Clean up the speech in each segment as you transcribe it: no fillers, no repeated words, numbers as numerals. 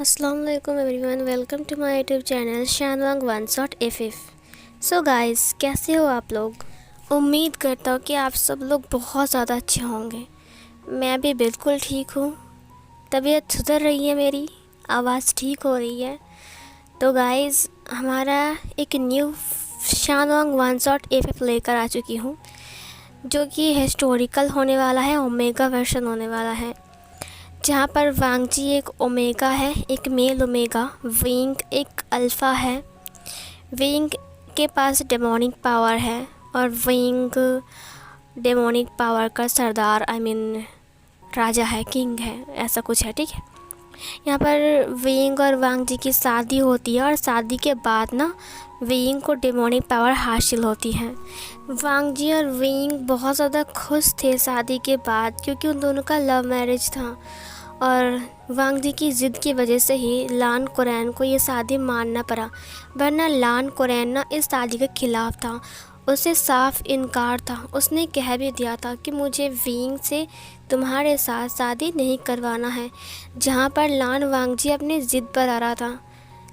अस्सलाम वालेकुम everyone, welcome to my YouTube channel शानवांग one shot F. So guys, कैसे हो आप लोग। उम्मीद करता हूँ कि आप सब लोग बहुत ज़्यादा अच्छे होंगे। मैं भी बिल्कुल ठीक हूँ। तबीयत सुधर रही है, मेरी आवाज़ ठीक हो रही है। तो गाइस, हमारा एक न्यू शानवांग वन शॉट एफ लेकर आ चुकी हूँ, जो कि हिस्टोरिकल होने वाला है, ओमेगा वर्जन होने वाला है, जहाँ पर वांगजी एक ओमेगा है, एक मेल ओमेगा। विंग एक अल्फ़ा है। विंग के पास डेमोनिक पावर है और विंग डेमोनिक पावर का सरदार राजा है, किंग है, ऐसा कुछ है। ठीक है, यहाँ पर विंग और वांगजी की शादी होती है और शादी के बाद ना विंग को डेमोनिक पावर हासिल होती है। वांगजी और विंग बहुत ज़्यादा खुश थे शादी के बाद, क्योंकि उन दोनों का लव मैरिज था और वांगजी की ज़िद की वजह से ही लान कुरैन को ये शादी मानना पड़ा, वरना लान कुरैन ना इस शादी के ख़िलाफ़ था। उसे साफ इनकार था। उसने कह भी दिया था कि मुझे विंग से तुम्हारे साथ शादी नहीं करवाना है, जहाँ पर लान वांगजी अपनी ज़िद पर आ रहा था।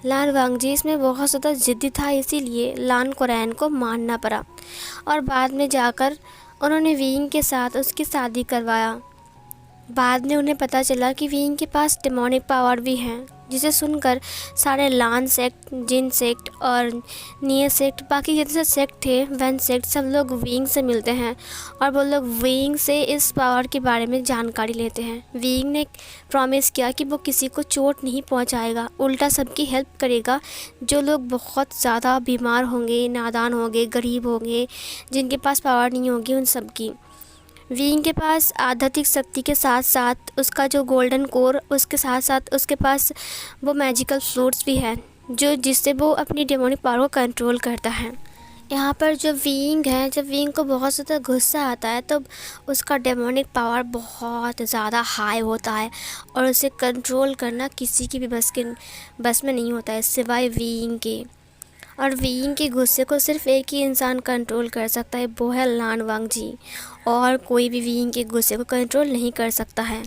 लान वांगजी इसमें बहुत ज़्यादा ज़िद्दी था, इसीलिए लान कुरैन को मानना पड़ा और बाद में जाकर उन्होंने विंग के साथ उसकी शादी करवाया। बाद में उन्हें पता चला कि विंग के पास डेमोनिक पावर भी है, जिसे सुनकर सारे लान सेक्ट, जिन सेक्ट और निये सेक्ट, बाकी जितने सेक्ट थे, वन सेक्ट, सब लोग विंग से मिलते हैं और वो लोग विंग से इस पावर के बारे में जानकारी लेते हैं। विंग ने प्रॉमिस किया कि वो किसी को चोट नहीं पहुंचाएगा, उल्टा सबकी हेल्प करेगा। जो लोग बहुत ज़्यादा बीमार होंगे, नादान होंगे, गरीब होंगे, जिनके पास पावर नहीं होगी, उन सब की। विंग के पास आध्यात्मिक शक्ति के साथ साथ उसका जो गोल्डन कोर, उसके साथ साथ उसके पास वो मैजिकल फ्रूट्स भी है, जो जिससे वो अपनी डेमोनिक पावर को कंट्रोल करता है। यहाँ पर जो विंग है, जब विंग को बहुत ज़्यादा गुस्सा आता है तब उसका डेमोनिक पावर बहुत ज़्यादा हाई होता है और उसे कंट्रोल करना किसी की भी बस में नहीं होता है, सिवाय विंग के। और विंग के गुस्से को सिर्फ एक ही इंसान कंट्रोल कर सकता है, वो है लान वांगजी, और कोई भी विंग के गुस्से को कंट्रोल नहीं कर सकता है।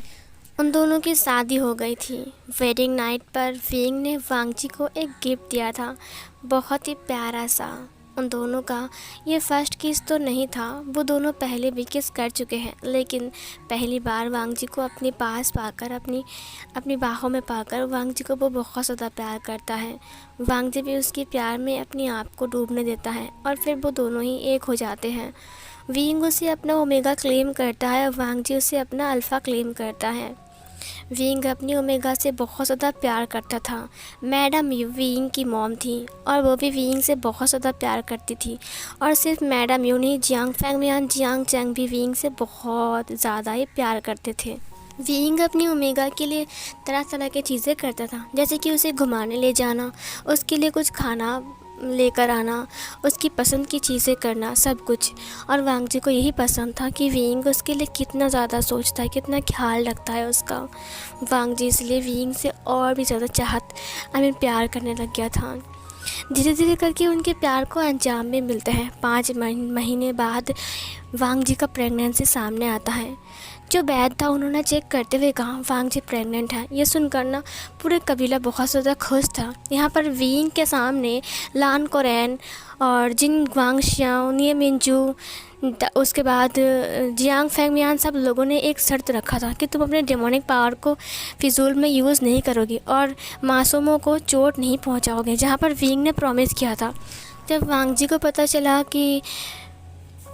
उन दोनों की शादी हो गई थी। वेडिंग नाइट पर विंग ने वांगजी को एक गिफ्ट दिया था, बहुत ही प्यारा सा। उन दोनों का ये फर्स्ट किस तो नहीं था, वो दोनों पहले भी किस कर चुके हैं, लेकिन पहली बार वांगजी को अपने पास पाकर, अपनी बाहों में पाकर वांगजी को वो बहुत ज़्यादा प्यार करता है। वांगजी भी उसके प्यार में अपने आप को डूबने देता है और फिर वो दोनों ही एक हो जाते हैं। विंग उसे अपना ओमेगा क्लेम करता है और वांगजी उसे अपना अल्फ़ा क्लेम करता है। विंग अपनी ओमेगा से बहुत ज़्यादा प्यार करता था। मैडम विंग की मॉम थी और वो भी विंग से बहुत ज़्यादा प्यार करती थी। और सिर्फ मैडम यू नहीं, जियांग फैंगमियान, जियांग चैंग भी विंग से बहुत ज़्यादा ही प्यार करते थे। विंग अपनी ओमेगा के लिए तरह तरह की चीज़ें करता था, जैसे कि उसे घुमाने ले जाना, उसके लिए कुछ खाना लेकर आना, उसकी पसंद की चीज़ें करना, सब कुछ। और वांगजी को यही पसंद था कि विंग उसके लिए कितना ज़्यादा सोचता है, कितना ख्याल रखता है उसका। वांगजी इसलिए विंग से और भी ज़्यादा प्यार करने लग गया था। धीरे धीरे करके उनके प्यार को अंजाम में मिलता है। 5 महीने बाद वांगजी का प्रेगनेंसी सामने आता है। जो वैद था, उन्होंने चेक करते हुए कहा वांगजी प्रेग्नेंट है। ये सुनकर ना पूरे कबीला बहुत ज़्यादा खुश था। यहाँ पर विंग के सामने लान कुरैन और जिन वांगशियाओ, निये मिंजू, उसके बाद जियांग फैंगमियान, सब लोगों ने एक शर्त रखा था कि तुम अपने डेमोनिक पावर को फिजूल में यूज़ नहीं करोगे और मासूमों को चोट नहीं पहुंचाओगे, जहाँ पर विंग ने प्रॉमिस किया था। जब वांगजी को पता चला कि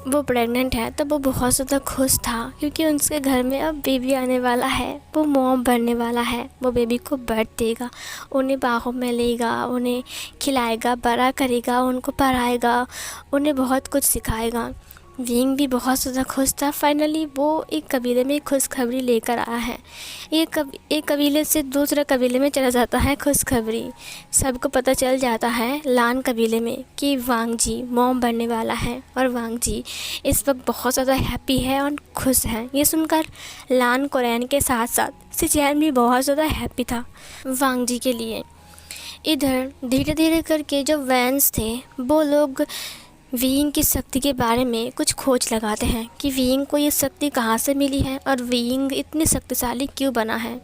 वो प्रेग्नेंट है तो वो बहुत ज़्यादा खुश था, क्योंकि उसके घर में अब बेबी आने वाला है, वो मॉम बनने वाला है। वो बेबी को बर्थ देगा, उन्हें बाहों में लेगा, उन्हें खिलाएगा, बड़ा करेगा, उनको पढ़ाएगा, उन्हें बहुत कुछ सिखाएगा। विंग भी बहुत ज़्यादा खुश था। फाइनली वो एक कबीले में खुशखबरी लेकर आया है। एक कबीले से दूसरे कबीले में चला जाता है खुशखबरी। सबको पता चल जाता है लान कबीले में कि वांगजी मॉम बनने वाला है और वांगजी इस वक्त बहुत ज़्यादा हैप्पी है और खुश है। ये सुनकर लान कुरैन के साथ साथ सिचैन भी बहुत ज़्यादा हैप्पी था वांगजी के लिए। इधर धीरे धीरे करके जो वैंस थे, वो लोग विंग की शक्ति के बारे में कुछ खोज लगाते हैं कि विंग को ये शक्ति कहाँ से मिली है और विंग इतनी शक्तिशाली क्यों बना है।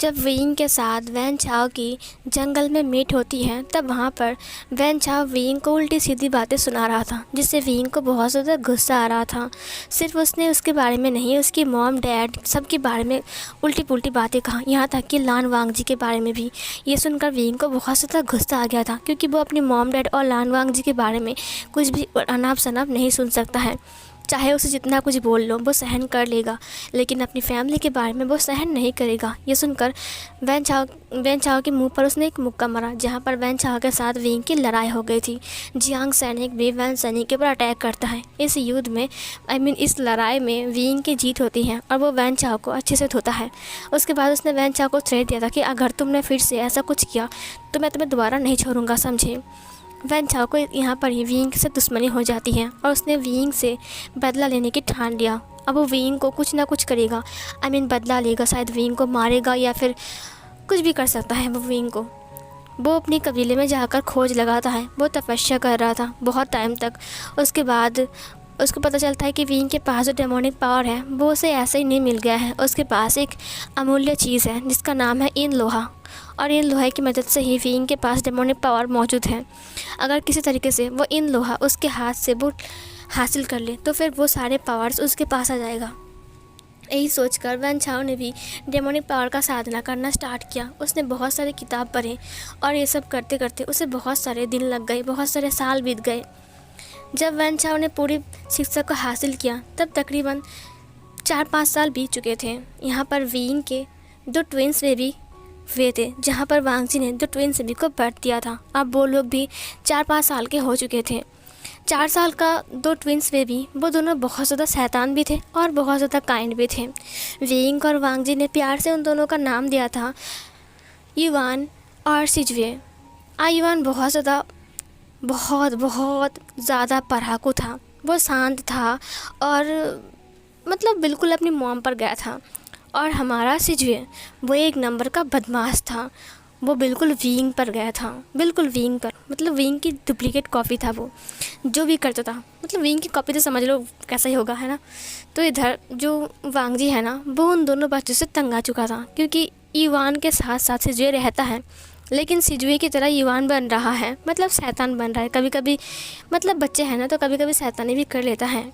जब विंग के साथ वैन चाओ की जंगल में मीट होती है, तब वहाँ पर वैन चाओ विंग को उल्टी सीधी बातें सुना रहा था, जिससे विंग को बहुत ज़्यादा गुस्सा आ रहा था। सिर्फ उसने उसके बारे में नहीं, उसकी मॉम डैड सबके बारे में उल्टी पुल्टी बातें कहा, यहाँ तक कि लान वांग जी के बारे में भी। ये सुनकर विंग को बहुत ज़्यादा गुस्सा आ गया था, क्योंकि वो अपनी मॉम डैड और लान वांग जी के बारे में कुछ भी अनाप शनाप नहीं सुन सकता है। चाहे उसे जितना कुछ बोल लो वो सहन कर लेगा, लेकिन अपनी फैमिली के बारे में वो सहन नहीं करेगा। ये सुनकर वैन चाओ के मुंह पर उसने एक मुक्का मारा, जहाँ पर वैन चाओ के साथ विंग की लड़ाई हो गई थी। जियांग सैनिक भी वैन सैनिक के ऊपर अटैक करता है। इस युद्ध में इस लड़ाई में विंग की जीत होती है और वो वैन चाओ को अच्छे से धोता है। उसके बाद उसने वैन चाओ को थ्रेट दिया था कि अगर तुमने फिर से ऐसा कुछ किया तो मैं तुम्हें दोबारा नहीं छोड़ूंगा, समझे। वैन चाओ को यहाँ पर ही विंग से दुश्मनी हो जाती है और उसने विंग से बदला लेने की ठान लिया। अब वो विंग को कुछ ना कुछ करेगा, बदला लेगा, शायद विंग को मारेगा या फिर कुछ भी कर सकता है वो विंग को। वो अपनी कबीले में जाकर खोज लगाता है, वो तपस्या कर रहा था बहुत टाइम तक। उसके बाद उसको पता चलता है कि विंग के पास जो डेमोनिक पावर है वो उसे ऐसे ही नहीं मिल गया है। उसके पास एक अमूल्य चीज़ है जिसका नाम है इन लोहा, और इन लोहे की मदद से ही विंग के पास डेमोनिक पावर मौजूद है। अगर किसी तरीके से वो इन लोहा उसके हाथ से वो हासिल कर ले तो फिर वो सारे पावर्स उसके पास आ जाएगा। यही सोचकर वैन चाओ ने भी डेमोनिक पावर का साधना करना स्टार्ट किया। उसने बहुत सारे किताब पढ़े और ये सब करते करते उसे बहुत सारे दिन लग गए, बहुत सारे साल बीत गए। जब वैन चाओ ने पूरी शिक्षा को हासिल किया तब तकरीबन 4-5 साल बीत चुके थे। यहाँ पर विंग के 2 ट्विंस बेबी हुए थे, जहाँ पर वांग जी ने 2 ट्विंस बेबी को बर्थ दिया था। अब वो लोग भी 4-5 साल के हो चुके थे। 4 साल का 2 ट्विंस बेबी, वो दोनों बहुत ज़्यादा शैतान भी थे और बहुत ज़्यादा काइंड भी थे। विंग और वांग जी ने प्यार से उन दोनों का नाम दिया था युवान और सिजवे। युवान बहुत ज़्यादा पढ़ाकू था, वो शांत था और मतलब बिल्कुल अपनी मॉम पर गया था। और हमारा सिजवे वो एक नंबर का बदमाश था, वो बिल्कुल विंग पर गया था, बिल्कुल विंग पर, मतलब विंग की डुप्लीकेट कॉपी था। वो जो भी करता था, मतलब विंग की कॉपी तो समझ लो कैसा ही होगा, है ना। तो इधर जो वांग जी है ना, वो उन दोनों बच्चों से तंग आ चुका था, क्योंकि युवान के साथ साथ सिजवे रहता है, लेकिन सिजवे की तरह युवान बन रहा है, मतलब शैतान बन रहा है। कभी कभी मतलब बच्चे हैं ना, तो कभी कभी शैतानी भी कर लेता है।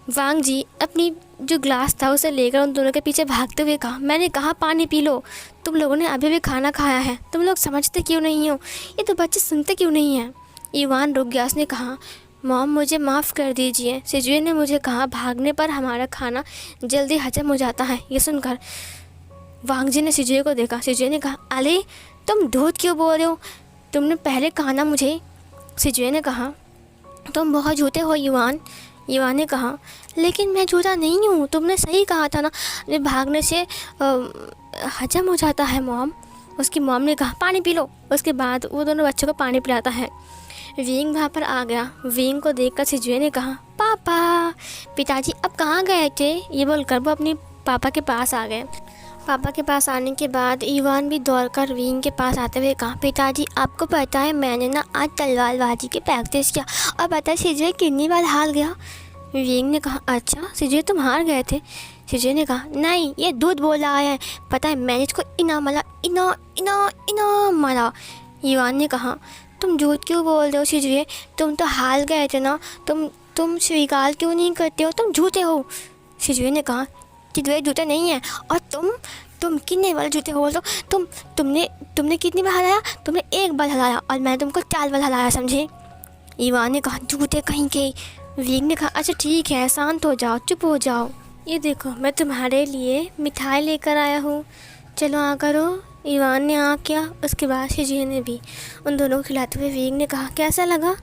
वांग जी अपनी जो ग्लास था उसे लेकर उन दोनों के पीछे भागते हुए कहा, मैंने कहा पानी पी लो, तुम लोगों ने अभी भी खाना खाया है, तुम लोग समझते क्यों नहीं हो, ये तो बच्चे सुनते क्यों नहीं हैं। युवान रुक गया, उसने कहा, मॉम मुझे माफ़ कर दीजिए, सिजवे ने मुझे कहा भागने पर हमारा खाना जल्दी हजम हो जाता है। ये सुनकर वांग जी ने सिजवे को देखा। सिजवे ने कहा, अरे तुम झूठ क्यों बोल रहे हो, तुमने पहले कहा ना मुझे। सिजवे ने कहा, तुम बहुत झूठे हो युवान। युवान ने कहा, लेकिन मैं झूठा नहीं हूँ, तुमने सही कहा था ना, भागने से हजम हो जाता है मॉम। उसकी मॉम ने कहा, पानी पी लो। उसके बाद वो दोनों बच्चों को पानी पिलाता है। विंग वहाँ पर आ गया। विंग को देखकर सिजवे ने कहा, पापा, पिताजी अब कहाँ गए थे। ये बोलकर वो अपनी पापा के पास आ गए। पापा के पास आने के बाद युवान भी दौड़कर विंग के पास आते हुए कहा, पिताजी आपको पता है मैंने ना आज तलवारबाजी की प्रैक्टिस किया और पता है सिजवे कितनी बार हार गया। विंग ने कहा, अच्छा सिजवे तुम हार गए थे। सिजवे ने कहा, नहीं ये दूध बोल रहा है, पता है मैंने इसको इना मारा। युवान ने कहा, तुम झूठ क्यों बोल रहे हो सिजवे, तुम तो हार गए थे ना, तुम स्वीकार क्यों नहीं करते हो, तुम झूठे हो। सिजवे ने कहा, सिजवे झूठे नहीं है, और तुम कितने बार झूठे हो, तुमने कितनी बार हराया, तुमने 1 बार हराया और मैं तुमको 4 बार हराया, समझे। युवान ने कहा, झूठे कहीं के। विंग ने कहा, अच्छा ठीक है, शांत हो जाओ, चुप हो जाओ, ये देखो मैं तुम्हारे लिए मिठाई लेकर आया हूँ, चलो आ करो। युवान ने आ किया। उसके बाद सिजवे ने भी उन दोनों को खिलाते हुए विंग ने कहा, कैसा लगा।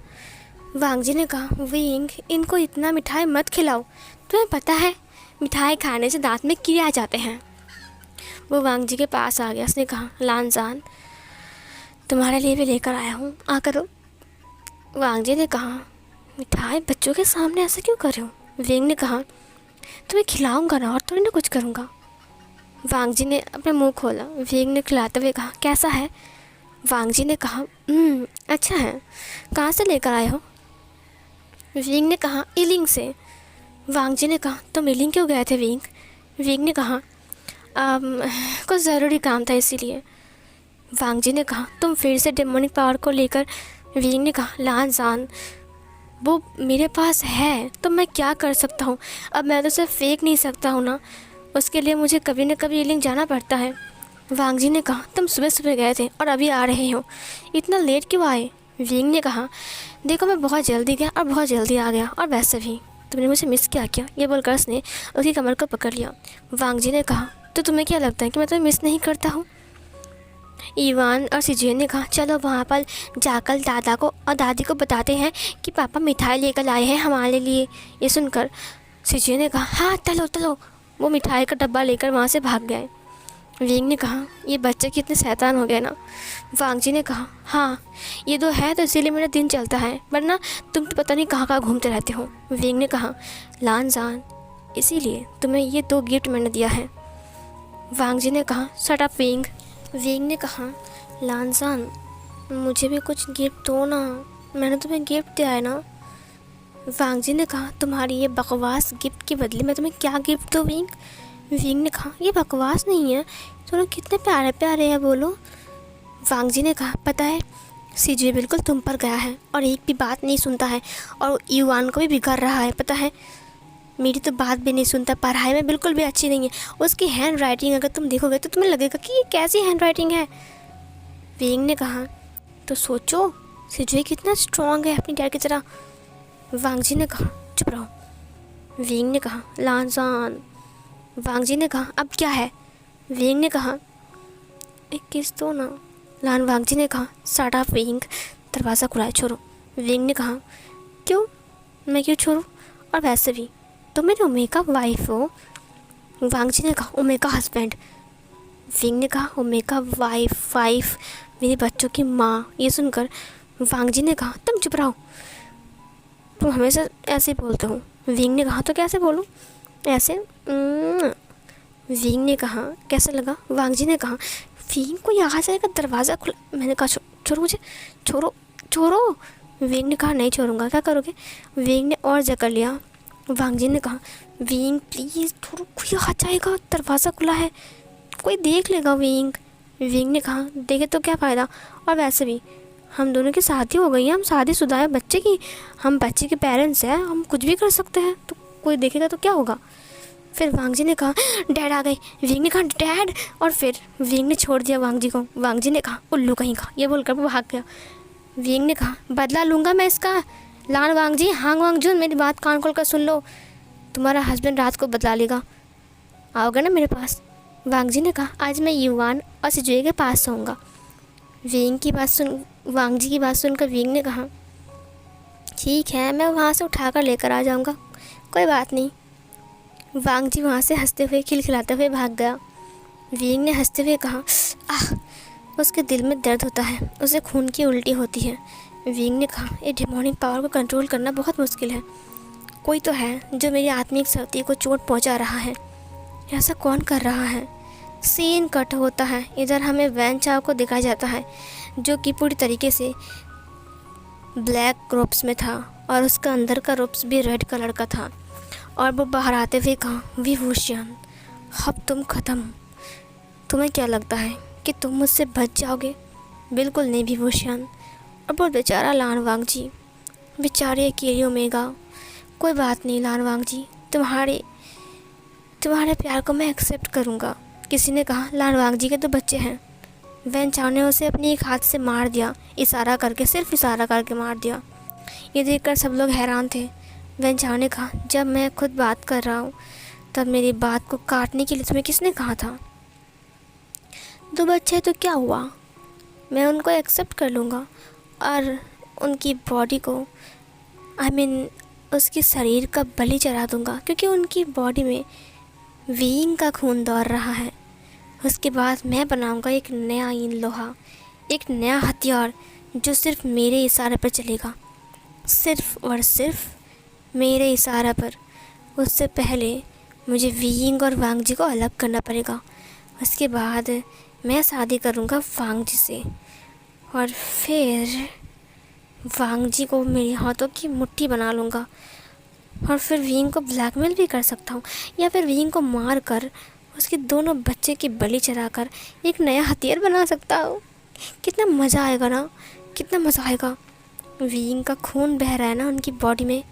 वांग जी ने कहा, विंग इनको इतना मिठाई मत खिलाओ, तुम्हें पता है मिठाई खाने से दांत में कीड़े आ जाते हैं। वो वांग जी के पास आ गया। उसने कहा, लानजान तुम्हारे लिए भी लेकर आया हूँ, आ करो। वांग जी ने कहा, मिठाई बच्चों के सामने ऐसा क्यों कर रहे हो। विंग ने कहा, तुम्हें खिलाऊंगा ना और थोड़ी ना कुछ करूँगा। वांग जी ने अपना मुंह खोला। विंग ने खिलाते हुए कहा, कैसा है। वांग जी ने कहा, अच्छा है, कहाँ से लेकर आए हो। विंग ने कहा, इलिंग से। वांग जी ने कहा, तुम इलिंग क्यों गए थे विंग। विंग ने कहा, अम, कुछ ज़रूरी काम था इसीलिए। वांग जी ने कहा, तुम फिर से डेमोनिक पावर को लेकर। विंग ने कहा, लान जान, वो मेरे पास है तो मैं क्या कर सकता हूँ। अब मैं तो उसे फेंक नहीं सकता हूँ ना, उसके लिए मुझे कभी न कभी लिंक जाना पड़ता है। वांग जी ने कहा, तुम सुबह सुबह गए थे और अभी आ रहे हो, इतना लेट क्यों आए। विंग ने कहा, देखो मैं बहुत जल्दी गया और बहुत जल्दी आ गया, और वैसे भी तुमने मुझे मिस क्या किया। ये बोलकर उसने उसकी कमर को पकड़ लिया। वांग जी ने कहा, तो तुम्हें क्या लगता है कि मैं तुम्हें मिस नहीं करता हूँ। ईवान और सिजुए ने कहा, चलो वहाँ पर जाकर दादा को और दादी को बताते हैं कि पापा मिठाई लेकर आए हैं हमारे लिए। ये सुनकर सिजुए ने कहा, हाँ चलो चलो। वो मिठाई का डब्बा लेकर वहाँ से भाग गए। विंग ने कहा, ये बच्चे कितने शैतान हो गए ना। वांग जी ने कहा, हाँ ये तो है, तो इसीलिए मेरा दिन चलता है, वरना तुम तो पता नहीं कहाँ कहाँ घूमते रहते हो। विंग ने कहा, लान जान, इसीलिए तुम्हें ये 2 गिफ्ट मैंने दिया है। वांग जी ने कहा, शट अप विंग। विंग ने कहा, लानसान, मुझे भी कुछ गिफ्ट दो ना, मैंने तुम्हें गिफ्ट दिया है ना। वांग जी ने कहा, तुम्हारी ये बकवास गिफ्ट के बदले मैं तुम्हें क्या गिफ्ट दूँ विंग। विंग ने कहा, ये बकवास नहीं है, दोनों कितने प्यारे प्यारे हैं बोलो। वांग जी ने कहा, पता है सीजे बिल्कुल तुम पर गया है और एक भी बात नहीं सुनता है, और यूआन को भी बिगाड़ रहा है, पता है मेरी तो बात भी नहीं सुनता, पढ़ाई में बिल्कुल भी अच्छी नहीं है। उसकी हैंड राइटिंग अगर तुम देखोगे तो तुम्हें लगेगा कि ये कैसी हैंड राइटिंग है। विंग ने कहा, तो सोचो सिजुए कितना स्ट्रांग है अपनी डैड की तरह। वांग जी ने कहा, चुप रहो। विंग ने कहा, लानजान। वांग जी ने कहा, अब क्या है। विंग ने कहा, एक किस दो ना। लान वांग जी ने कहा, शट अप विंग, दरवाज़ा खुला है, छोड़ो। विंग ने कहा, क्यों, मैं क्यों छोड़ूं, और वैसे भी तो मेरी ओमेगा वाइफ हो। वांग जी ने कहा, ओमेगा हस्बैंड। विंग ने कहा, ओमेगा वाइफ मेरे बच्चों की माँ। ये सुनकर वांग जी ने कहा, तुम चुप रहो, तुम हमेशा ऐसे ही बोलते हो। विंग ने कहा, तो कैसे बोलूँ, ऐसे। विंग ने कहा, कैसे लगा। वांग जी ने कहा, विंग को यहाँ जाएगा, दरवाज़ा खुला। मैंने कहा, छोड़ो मुझे, छोड़ो छोड़ो। विंग ने कहा, नहीं छोड़ूंगा, क्या करोगे। विंग ने और जकड़ लिया। वांग जी ने कहा, विंग प्लीज़ थोड़ा, कोई आ जाएगा, दरवाज़ा खुला है, कोई देख लेगा विंग। विंग ने कहा, देखे तो क्या फ़ायदा, और वैसे भी हम दोनों की शादी हो गई है, हम शादीशुदा है, बच्चे की, हम बच्चे के पेरेंट्स हैं, हम कुछ भी कर सकते हैं, तो कोई देखेगा तो क्या होगा। फिर वांग जी ने कहा, डैड आ गए। विंग ने कहा, डैड, और फिर विंग ने छोड़ दिया वांग जी को। वांग जी ने कहा, उल्लू कहीं का, ये बोलकर वो भाग गया। विंग ने कहा, बदला लूँगा मैं इसका। लान वांग जी, हांग वांग जुन, मेरी बात कान खोल कर सुन लो, तुम्हारा हस्बैंड रात को बदला लेगा, आओगे ना मेरे पास। वांग जी ने कहा, आज मैं युवान और सिजुए के पास सोऊंगा। वांग जी की बात सुनकर विंग ने कहा, ठीक है, मैं वहाँ से उठाकर लेकर आ जाऊँगा, कोई बात नहीं। वांग जी वहाँ से हंसते हुए खिलखिलाते हुए भाग गया। विंग ने हंसते हुए कहा, आह, उसके दिल में दर्द होता है, उसे खून की उल्टी होती है। विंग ने कहा, ये डेमोनिक पावर को कंट्रोल करना बहुत मुश्किल है, कोई तो है जो मेरी आत्मिक शक्ति को चोट पहुंचा रहा है, ऐसा कौन कर रहा है। सीन कट होता है, इधर हमें वैन चाव को दिखाया जाता है, जो कि पूरी तरीके से ब्लैक रोब्स में था, और उसका अंदर का रोब्स भी रेड कलर का था, और वो बाहर आते हुए कहा, विभूषण अब तुम ख़त्म, तुम्हें क्या लगता है कि तुम मुझसे बच जाओगे। बिल्कुल नहीं विभूषण। और वो बेचारा लान वांग जी, बेचारे अकेले ओमेगा। कोई बात नहीं लान वांग जी, तुम्हारे प्यार को मैं एक्सेप्ट करूँगा। किसी ने कहा, लान वांग जी के तो बच्चे हैं। वैन चाव ने उसे अपने एक हाथ से मार दिया, इशारा करके, सिर्फ इशारा करके मार दिया। ये देखकर सब लोग हैरान थे। वैन चाव ने कहा, जब मैं खुद बात कर रहा हूँ तब मेरी बात को काटने के लिए तुम्हें किसने कहा था। 2 बच्चे तो क्या हुआ, मैं उनको एक्सेप्ट कर लूँगा, और उनकी बॉडी को उसके शरीर का बलि चढ़ा दूँगा, क्योंकि उनकी बॉडी में विंग का खून दौड़ रहा है। उसके बाद मैं बनाऊँगा एक नया लोहा, एक नया हथियार, जो सिर्फ मेरे इशारे पर चलेगा, सिर्फ और सिर्फ मेरे इशारा पर। उससे पहले मुझे विंग और वांग जी को अलग करना पड़ेगा। उसके बाद मैं शादी करूँगा वांग जी से, और फिर वांग जी को मेरे हाथों की मुट्ठी बना लूँगा, और फिर विंग को ब्लैकमेल भी कर सकता हूँ, या फिर विंग को मार कर उसके दोनों बच्चे की बलि चढ़ाकर एक नया हथियार बना सकता हूँ। कितना मज़ा आएगा ना, कितना मज़ा आएगा। विंग का खून बह रहा है ना उनकी बॉडी में।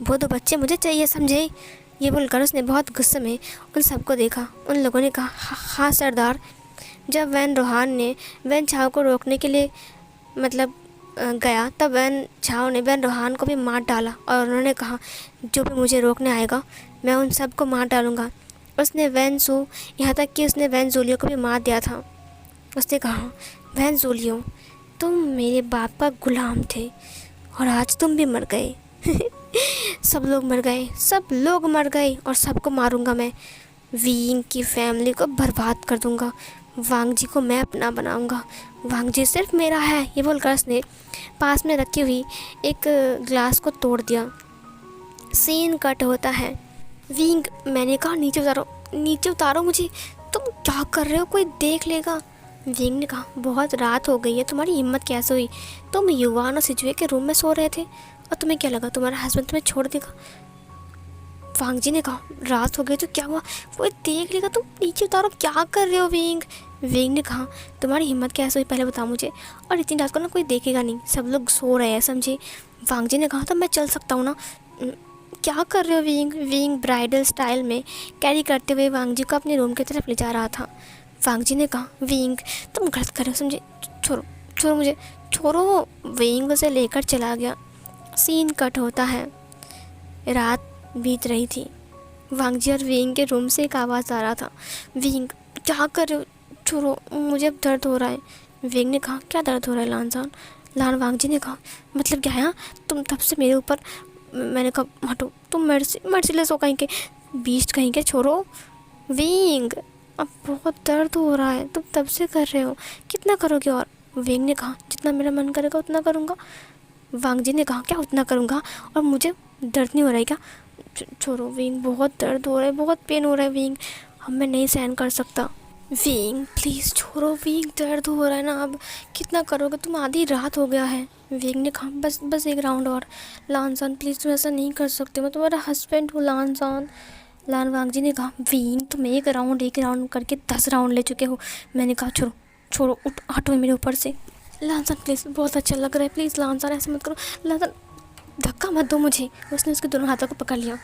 वो दो बच्चे मुझे चाहिए, समझे? ये बोलकर उसने बहुत गुस्से में उन सबको देखा। उन लोगों ने कहा, हाँ सरदार। जब वैन रोहान ने वैन झाओ को रोकने के लिए गया, तब वैन झाओ ने वैन रोहान को भी मार डाला और उन्होंने कहा, जो भी मुझे रोकने आएगा मैं उन सबको मार डालूँगा। उसने वैन सू, यहाँ तक कि उसने वैन जूलियो को भी मार दिया था। उसने कहा, वैन जूलियो, तुम मेरे बाप का गुलाम थे और आज तुम भी मर गए। सब लोग मर गए, सब लोग मर गए और सबको मारूंगा मैं। विंग की फैमिली को बर्बाद कर दूंगा। वांग जी को मैं अपना बनाऊंगा। वांग जी सिर्फ मेरा है। ये बोलकर उसने पास में रखी हुई एक ग्लास को तोड़ दिया। सीन कट होता है। विंग, मैंने कहा नीचे उतारो, नीचे उतारो मुझे। तुम क्या कर रहे हो, कोई देख लेगा। विंग ने कहा, बहुत रात हो गई है, तुम्हारी हिम्मत कैसे हुई? तुम युवान और सिजुए के रूम में सो रहे थे और तुम्हें क्या लगा तुम्हारा हस्बैंड तुम्हें छोड़ देगा? वांग जी ने कहा, रात हो गई तो क्या हुआ, कोई देख लेगा, तुम नीचे उतारो, क्या कर रहे हो विंग? विंग ने कहा, तुम्हारी हिम्मत कैसे हुई पहले बताओ मुझे, और इतनी रात को ना कोई देखेगा नहीं, सब लोग सो रहे हैं, समझे? वांग जी ने कहा, तो मैं चल सकता हूँ ना। क्या कर रहे हो विंग? विंग ब्राइडल स्टाइल में कैरी करते हुए वांग जी को अपने रूम की तरफ ले जा रहा था। वांग जी ने कहा, विंग तुम गलत कर रहे हो, समझे? छोड़ो छोड़ो मुझे, छोड़ो। विंग उसे लेकर चला गया। सीन कट होता है। रात बीत रही थी। वांग जी और विंग के रूम से एक आवाज़ आ रहा था, विंग क्या कर रहे हो, छोड़ो, मुझे अब दर्द हो रहा है। विंग ने कहा, क्या दर्द हो रहा है लानसान? वांग जी ने कहा, मतलब क्या है, तुम तब से मेरे ऊपर। मैंने कहा, हटो, तुम मर्सीलेस हो कहीं के, बीस्ट कहीं के, छोड़ो। विंग, अब बहुत दर्द हो रहा है, तुम तब से कर रहे हो, कितना करोगे? और विंग ने कहा, जितना मेरा मन करेगा उतना करूँगा। वांग जी ने कहा, क्या उतना करूँगा, और मुझे दर्द नहीं हो रहा है क्या? छोड़ो विंग, बहुत दर्द हो रहा है, बहुत पेन हो रहा है विंग, अब मैं नहीं सहन कर सकता। विंग प्लीज़ छोड़ो विंग, दर्द हो रहा है ना, अब कितना करोगे तुम, आधी रात हो गया है। विंग ने कहा, बस एक राउंड और। लानसान प्लीज़, तुम ऐसा नहीं कर सकते, मैं तुम्हारा हस्बैंड हूँ लानसान। वांग जी ने कहा, विंग तुम एक राउंड करके 10 राउंड ले चुके हो। मैंने कहा, छोड़ो उठ, हटो मेरे ऊपर से। लानसान प्लीज़, बहुत अच्छा लग रहा है, प्लीज़ लानसान ऐसे मत करो। लानसान धक्का मत दो मुझे। उसने उसके दोनों हाथों को पकड़ लिया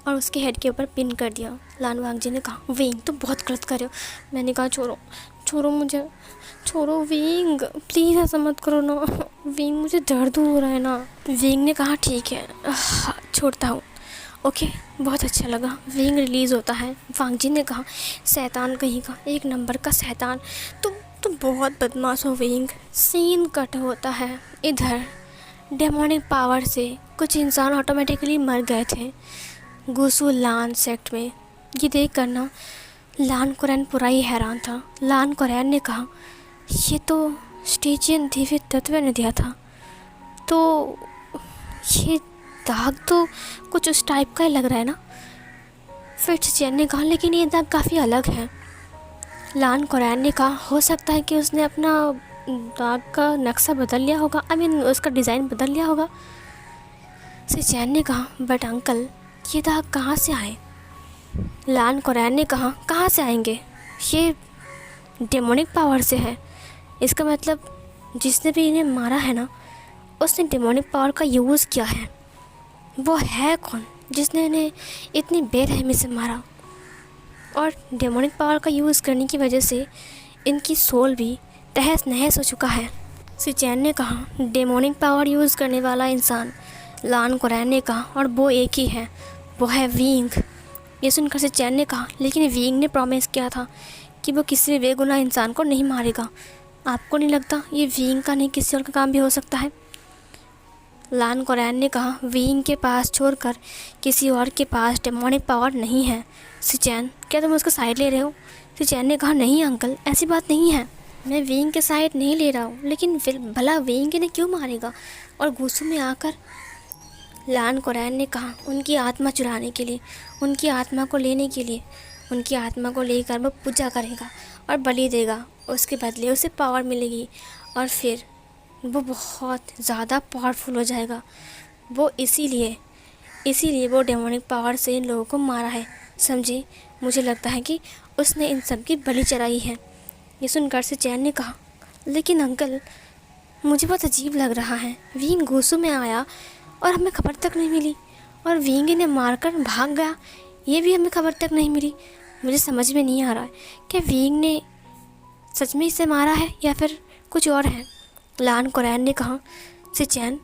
और उसके हेड के ऊपर पिन कर दिया। वांग जी ने कहा, विंग तुम बहुत गलत कर रहे हो। मैंने कहा, छोड़ो मुझे, छोड़ो विंग, प्लीज़ ऐसा मत करो ना। विंग मुझे दर्द हो रहा है ना। विंग ने कहा, ठीक है, छोड़ता हूँ, ओके, बहुत अच्छा लगा। विंग रिलीज़ होता है। वांग जी ने कहा, शैतान कहीं का, एक नंबर का शैतान, तुम बहुत बदमाश हो विंग। सीन कट होता है। इधर डेमोनिक पावर से कुछ इंसान ऑटोमेटिकली मर गए थे गुसु लान सेक्ट में। ये देख कर ना लान कुरैन पूरा ही हैरान था। लान कुरैन ने कहा, ये तो स्टेजियन दिव्य तत्व ने दिया था, तो ये दाग तो कुछ उस टाइप का ही लग रहा है ना। फिर चैन ने कहा, लेकिन ये दाग काफ़ी अलग है। लान कुरैन ने कहा, हो सकता है कि उसने अपना दाग का नक्शा बदल लिया होगा, उसका डिज़ाइन बदल लिया होगा। चैन ने कहा, बट अंकल ये दाग कहाँ से आए? लान कुरैन ने कहा, कहाँ से आएंगे, ये डेमोनिक पावर से है। इसका मतलब जिसने भी इन्हें मारा है ना, उसने डेमोनिक पावर का यूज़ किया है। वो है कौन जिसने इन्हें इतनी बेरहमी से मारा? और डेमोनिक पावर का यूज़ करने की वजह से इनकी सोल भी तहस नहस हो चुका है। चैन ने कहा, डेमोनिक पावर यूज़ करने वाला इंसान? लान कुरैन ने कहा, और वो एक ही है, वो है विंग। ये सुनकर चैन ने कहा, लेकिन विंग ने प्रॉमिस किया था कि वो किसी भी बेगुनाह इंसान को नहीं मारेगा। आपको नहीं लगता ये विंग का नहीं किसी और का काम भी हो सकता है? लान कुरैन ने कहा, विंग के पास छोड़कर किसी और के पास डेमोनिक पावर नहीं है। चैन, क्या तुम उसका साइड ले रहे हो? चैन ने कहा, नहीं अंकल, ऐसी बात नहीं है, मैं विंग के साइड नहीं ले रहा हूँ, लेकिन भला विंग इन्हें क्यों मारेगा? और गुस्से में आकर लान कुरैन ने कहा, उनकी आत्मा चुराने के लिए, उनकी आत्मा को लेने के लिए, उनकी आत्मा को लेकर वो पूजा करेगा और बलि देगा, उसके बदले उसे पावर मिलेगी और फिर वो बहुत ज़्यादा पावरफुल हो जाएगा। वो इसीलिए वो डेमोनिक पावर से इन लोगों को मारा है, समझे? मुझे लगता है कि उसने इन सब की बलि चढ़ाई है। ये सुनकर से चैन ने कहा, लेकिन अंकल मुझे बहुत अजीब लग रहा है। विंग घूसू में आया और हमें खबर तक नहीं मिली, और विंग ने मारकर भाग गया, ये भी हमें खबर तक नहीं मिली। मुझे समझ में नहीं आ रहा है कि विंग ने सच में इसे मारा है या फिर कुछ और है। लान कोरैन ने कहा, से चैन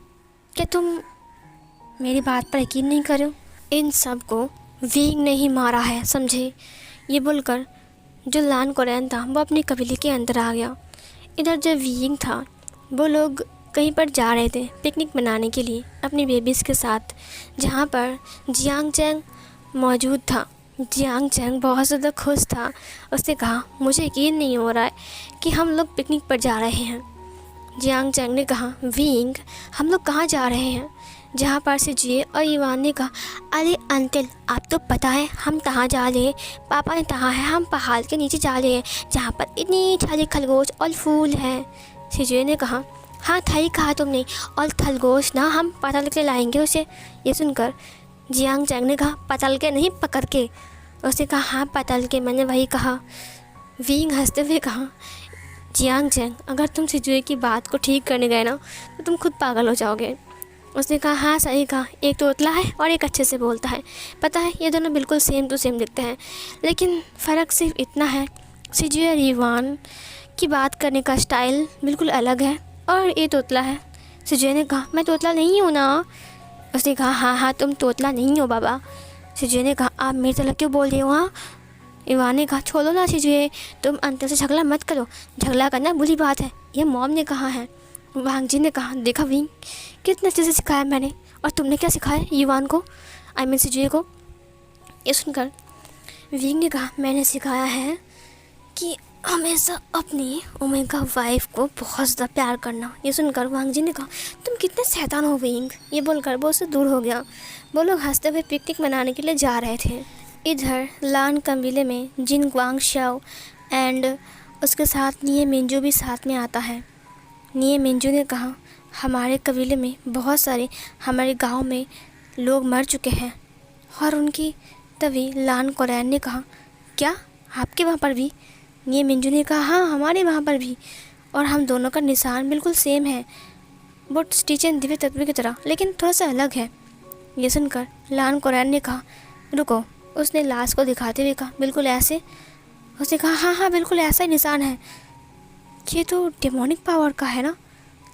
क्या तुम मेरी बात पर यकीन नहीं करो? इन सब को विंग ने ही मारा है, समझे? ये बोलकर जो लान कोरैन था वो अपने कबीले के अंदर आ गया। इधर जो विंग था वो लोग कहीं पर जा रहे थे पिकनिक मनाने के लिए अपनी बेबीज़ के साथ, जहाँ पर जियांग चैंग मौजूद था। जियांग चैंग बहुत ज़्यादा खुश था। उसने कहा, मुझे यकीन नहीं हो रहा है कि हम लोग पिकनिक पर जा रहे हैं। जियांग चैंग ने कहा, विंग हम लोग कहाँ जा रहे हैं? जहाँ पर से जिए और ईवान ने कहा, अरे अंकल आप तो पता है हम कहाँ जा रहे हैं? पापा ने कहा है हम पहाड़ के नीचे जा रहे हैं जहाँ पर इतनी सारी खरगोश और फूल हैं। सिजुए ने कहा, हाँ सही कहा तुमने, और खरगोश ना हम पतल के लाएंगे उसे। ये सुनकर जियांग चैंग ने कहा, पतल के नहीं पकड़ के। उसने कहा, हाँ पतल के, मैंने वही कहा। विंग हंसते हुए कहा, जियांग चैंग अगर तुम सिजुए की बात को ठीक करने गए ना तो तुम खुद पागल हो जाओगे। उसने कहा, हाँ सही कहा, एक तोतला है और एक अच्छे से बोलता है। पता है ये दोनों बिल्कुल सेम टू सेम दिखते हैं, लेकिन फ़र्क सिर्फ इतना है, सिजुए और ईवान की बात करने का स्टाइल बिल्कुल अलग है और ये तोतला है। सिजुए ने कहा, मैं तोतला नहीं हूँ ना? उसने कहा, हाँ हाँ तुम तोतला नहीं हो बाबा। सिजुए ने कहा, आप मेरी तरह क्यों बोल रहे हो? हाँ। ईवान ने कहा, छोड़ो ना सिजुए, तुम अंतर से झगड़ा मत करो, झगड़ा करना बुरी बात है, ये मॉम ने कहा है। वांग जी ने कहा, देखा विंग कितने अच्छे से सिखाया मैंने, और तुमने क्या सिखाया ईवान को, आई मीन सिजुए को? ये सुनकर विंग ने कहा, मैंने सिखाया है कि हमेशा अपनी ओमेगा वाइफ को बहुत ज़्यादा प्यार करना। ये सुनकर वांग जी ने कहा, तुम कितने शैतान हो विंग। ये बोलकर वो उससे दूर हो गया। वो लोग हंसते हुए पिकनिक मनाने के लिए जा रहे थे। इधर लान कबीले में जिन ग्वांग शाओ एंड उसके साथ निये मिंजू भी साथ में आता है। निये मिंजू ने कहा, हमारे कबीले में बहुत सारे हमारे गांव में लोग मर चुके हैं। और उनकी तभी लान कोरैन ने कहा, क्या आपके वहाँ पर भी? निये मिंजू ने कहा, हाँ हमारे वहाँ पर भी, और हम दोनों का निशान बिल्कुल सेम है, वो स्टिच एंड दिव्य तत्व की तरह, लेकिन थोड़ा सा अलग है। ये सुनकर लान कोरैन ने कहा, रुको। उसने लाश को दिखाते हुए कहा, बिल्कुल ऐसे? उसने कहा, हाँ हाँ बिल्कुल ऐसा ही निशान है, ये तो डेमोनिक पावर का है ना?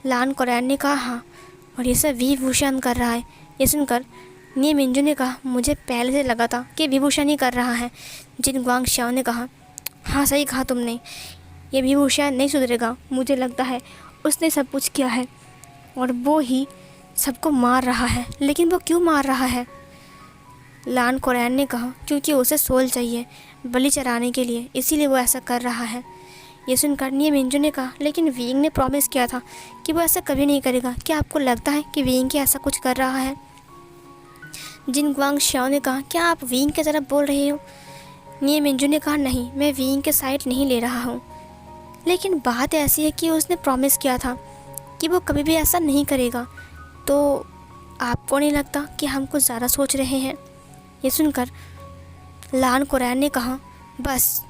लान कोरैन ने कहा, हाँ, और ये सब विभूषण कर रहा है। ये सुनकर निये मिंजू ने कहा, मुझे पहले से लगा था कि विभूषण ही कर रहा है। जिन ग्वांग शाओ ने कहा, हाँ सही कहा तुमने, ये विभूषण नहीं सुधरेगा, मुझे लगता है उसने सब कुछ किया है और वो ही सबको मार रहा है। लेकिन वो क्यों मार रहा है? लान कोरैन ने कहा, क्योंकि उसे सोल चाहिए बलि चढ़ाने के लिए, इसीलिए वो ऐसा कर रहा है। ये सुनकर निये मिंजू ने कहा, लेकिन विंग ने प्रॉमिस किया था कि वो ऐसा कभी नहीं करेगा, क्या आपको लगता है कि विंग ऐसा कुछ कर रहा है? जिन ग्वांग शाओ ने कहा, क्या आप विंग की तरफ बोल रहे हो? निये मिंजू ने कहा, नहीं, मैं विंग के साइड नहीं ले रहा हूँ, लेकिन बात ऐसी है कि उसने प्रॉमिस किया था कि वो कभी भी ऐसा नहीं करेगा, तो आपको नहीं लगता कि हम कुछ ज़्यादा सोच रहे हैं? ये सुनकर लान कोरैन ने कहा, बस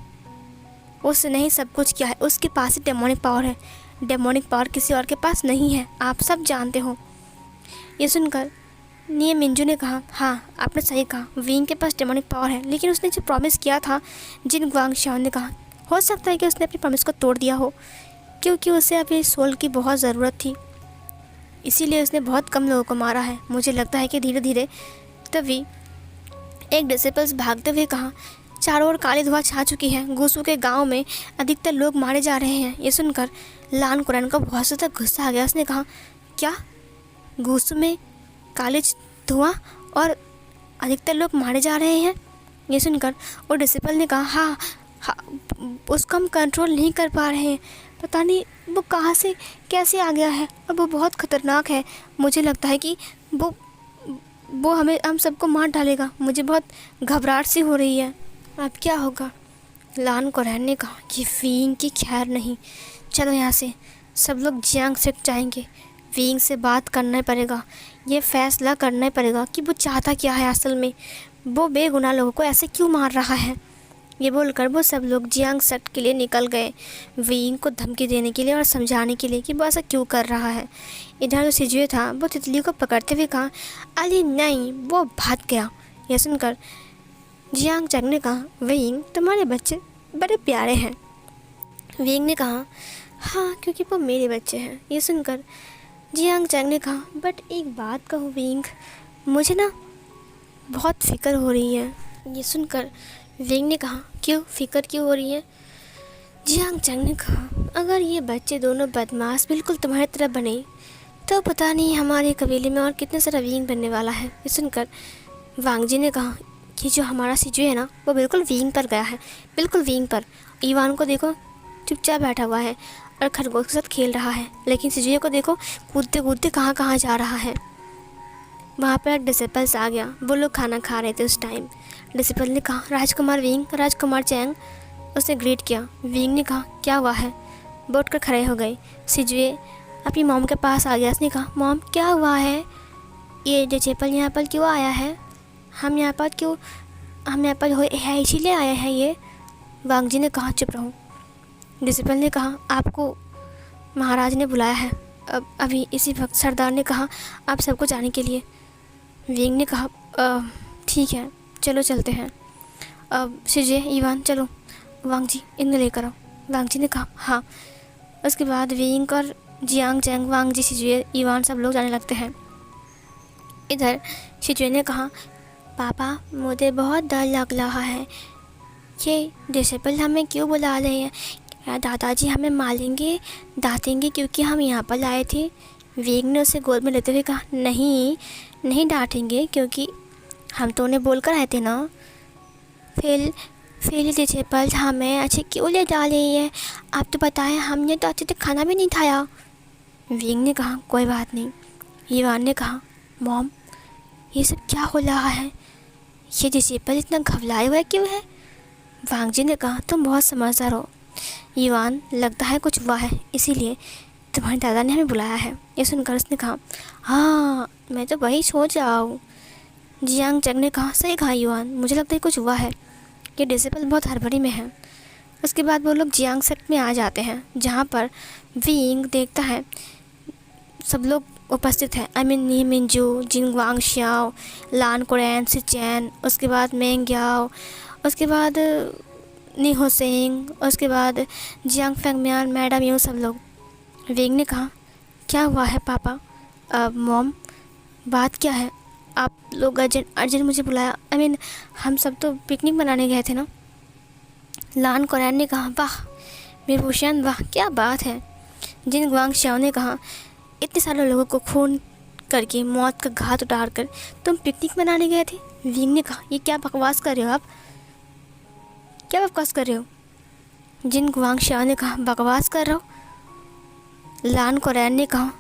उसने ही सब कुछ किया है, उसके पास ही डेमोनिक पावर है, डेमोनिक पावर किसी और के पास नहीं है, आप सब जानते हो। ये सुनकर निये मिंजू ने कहा, हाँ आपने सही कहा, विंग के पास डेमोनिक पावर है, लेकिन उसने जो प्रॉमिस किया था, जिन ग्वांग शाओ ने कहा, हो सकता है कि उसने अपनी प्रॉमिस को तोड़ दिया हो, क्योंकि उसे अभी सोल की बहुत ज़रूरत थी, इसीलिए उसने बहुत कम लोगों को मारा है। मुझे लगता है कि धीरे धीरे। तभी एक डिसिपल्स भागते हुए कहा, चारों ओर काली धुआं छा चुकी है, घूसू के गांव में अधिकतर लोग मारे जा रहे हैं। ये सुनकर लान कोरैन को बहुत ज़्यादा गुस्सा आ गया। उसने कहा, क्या घूसू में काले धुआं और अधिकतर लोग मारे जा रहे हैं? ये सुनकर वो डिसिपल ने कहा, हाँ उसको हम कंट्रोल नहीं कर पा रहे हैं, पता नहीं वो कहाँ से कैसे आ गया है और वो बहुत ख़तरनाक है, मुझे लगता है कि वो हम सबको मार डालेगा, मुझे बहुत घबराहट सी हो रही है, अब क्या होगा? लान कोरैन ने कहा, ये विंग की खैर नहीं, चलो यहाँ से सब लोग जियांग से जाएंगे, विंग से बात करना पड़ेगा, ये फैसला करना पड़ेगा कि वो चाहता क्या है असल में, वो बेगुनाह लोगों को ऐसे क्यों मार रहा है। ये बोलकर वो सब लोग जियांग सट के लिए निकल गए, विंग को धमकी देने के लिए और समझाने के लिए कि वो ऐसा क्यों कर रहा है। इधर जो सिजुए था वो तितली को पकड़ते हुए कहा, अरे नहीं, वो भाग गया। यह सुनकर जियांग चंग ने कहा, विंग तुम्हारे बच्चे बड़े प्यारे हैं। विंग ने कहा, हाँ क्योंकि वो मेरे बच्चे हैं। ये सुनकर जियांग चंग ने कहा, बट एक बात कहूँ विंग, मुझे ना बहुत फ़िक्र हो रही है। ये सुनकर विंग ने कहा, क्यों फ़िक्र क्यों हो रही है? जियांग चंग ने कहा, अगर ये बच्चे दोनों बदमाश बिल्कुल तुम्हारी तरह बने तो पता नहीं हमारे कबीले में और कितने सारा विंग बनने वाला है। ये सुनकर वांग जी ने कहा कि जो हमारा सिजू है ना वो बिल्कुल विंग पर गया है, बिल्कुल विंग पर। ईवान को देखो चुपचाप बैठा हुआ है और खरगोश के साथ खेल रहा है, लेकिन सिजुए को देखो कूदते कूदते कहाँ कहाँ जा रहा है। वहाँ पर एक डिसिपल्स आ गया, वो लोग खाना खा रहे थे उस टाइम। डिसिपल ने कहा, राजकुमार विंग, राजकुमार चैंग। उसने ग्रीट किया। विंग ने कहा, क्या हुआ है? वो उठकर खड़े हो गए। सिजुए अपनी मॉम के पास आ गया। उसने कहा, मॉम क्या हुआ है? ये डिसिपल यहाँ पर क्यों आया है? हम यहाँ पर हो है इसीलिए आया है ये? वांग जी ने कहा, चुप रहो। डिसिपल ने कहा, आपको महाराज ने बुलाया है अभी इसी वक्त। सरदार ने कहा आप सबको जाने के लिए। विंग ने कहा, ठीक है चलो चलते हैं। सिजे, ईवान चलो, वांग जी इन्हें लेकर आओ। वांग जी ने कहा, हाँ। उसके बाद विंग और जियांग चैंग, वांग जी, सिजुए, ईवान सब लोग जाने लगते हैं। इधर सिजुए ने कहा, पापा मुझे बहुत डर लग रहा है, ये डिसिपल हमें क्यों बुला रहे हैं? क्या दादाजी हमें मारेंगे, डांटेंगे क्योंकि हम यहाँ पर आए थे? विंग ने उसे गोद में लेते हुए कहा, नहीं डांटेंगे क्योंकि हम तो उन्हें बोल कर आए थे ना। फिर डिसिपल हमें अच्छे क्यों ले जा रही है? आप तो बताएं, हमने तो अच्छे से खाना भी नहीं खाया। विंग ने कहा, कोई बात नहीं। ईवान ने कहा, मॉम ये सब क्या हो रहा है? ये डिसिपल इतना घबराए हुआ क्यों है? वांग जी ने कहा, तुम बहुत समझदार हो ईवान, लगता है कुछ हुआ है इसीलिए तुम्हारे दादा ने हमें बुलाया है। ये सुनकर उसने कहा, हाँ मैं तो वही सोच रहा हूँ। जियांग चंग ने कहा, सही कहा ईवान, मुझे लगता है कुछ हुआ है, ये डिसिपल बहुत हड़बड़ी में है। उसके बाद वो लोग जियांग सेक्ट में आ जाते हैं, जहाँ पर विंग देखता है सब लोग उपस्थित हैं। नी मिंजू, जिंग वांग श्याओ, लान कोरैन, सिचैन, उसके बाद मेंग याओ, उसके बाद नी होसेंग, उसके बाद जियांग फेंगम्यान, मैडम, यूँ सब लोग। विंग ने कहा, क्या हुआ है पापा? मॉम बात क्या है? आप लोग अर्जेंट मुझे बुलाया? हम सब तो पिकनिक मनाने गए थे ना। लान कोरैन ने कहा, वाह विभूषण, वाह क्या बात है। जिन वांग श्याओ ने कहा, इतने सारे लोगों को खून करके मौत का घात उतार कर तुम पिकनिक मनाने गए थे? विंग ने कहा, ये क्या बकवास कर रहे हो आप, क्या बकवास कर रहे हो? जिन गुआंग शाह ने कहा, बकवास कर रहा हो? लान कोरैन ने कहा,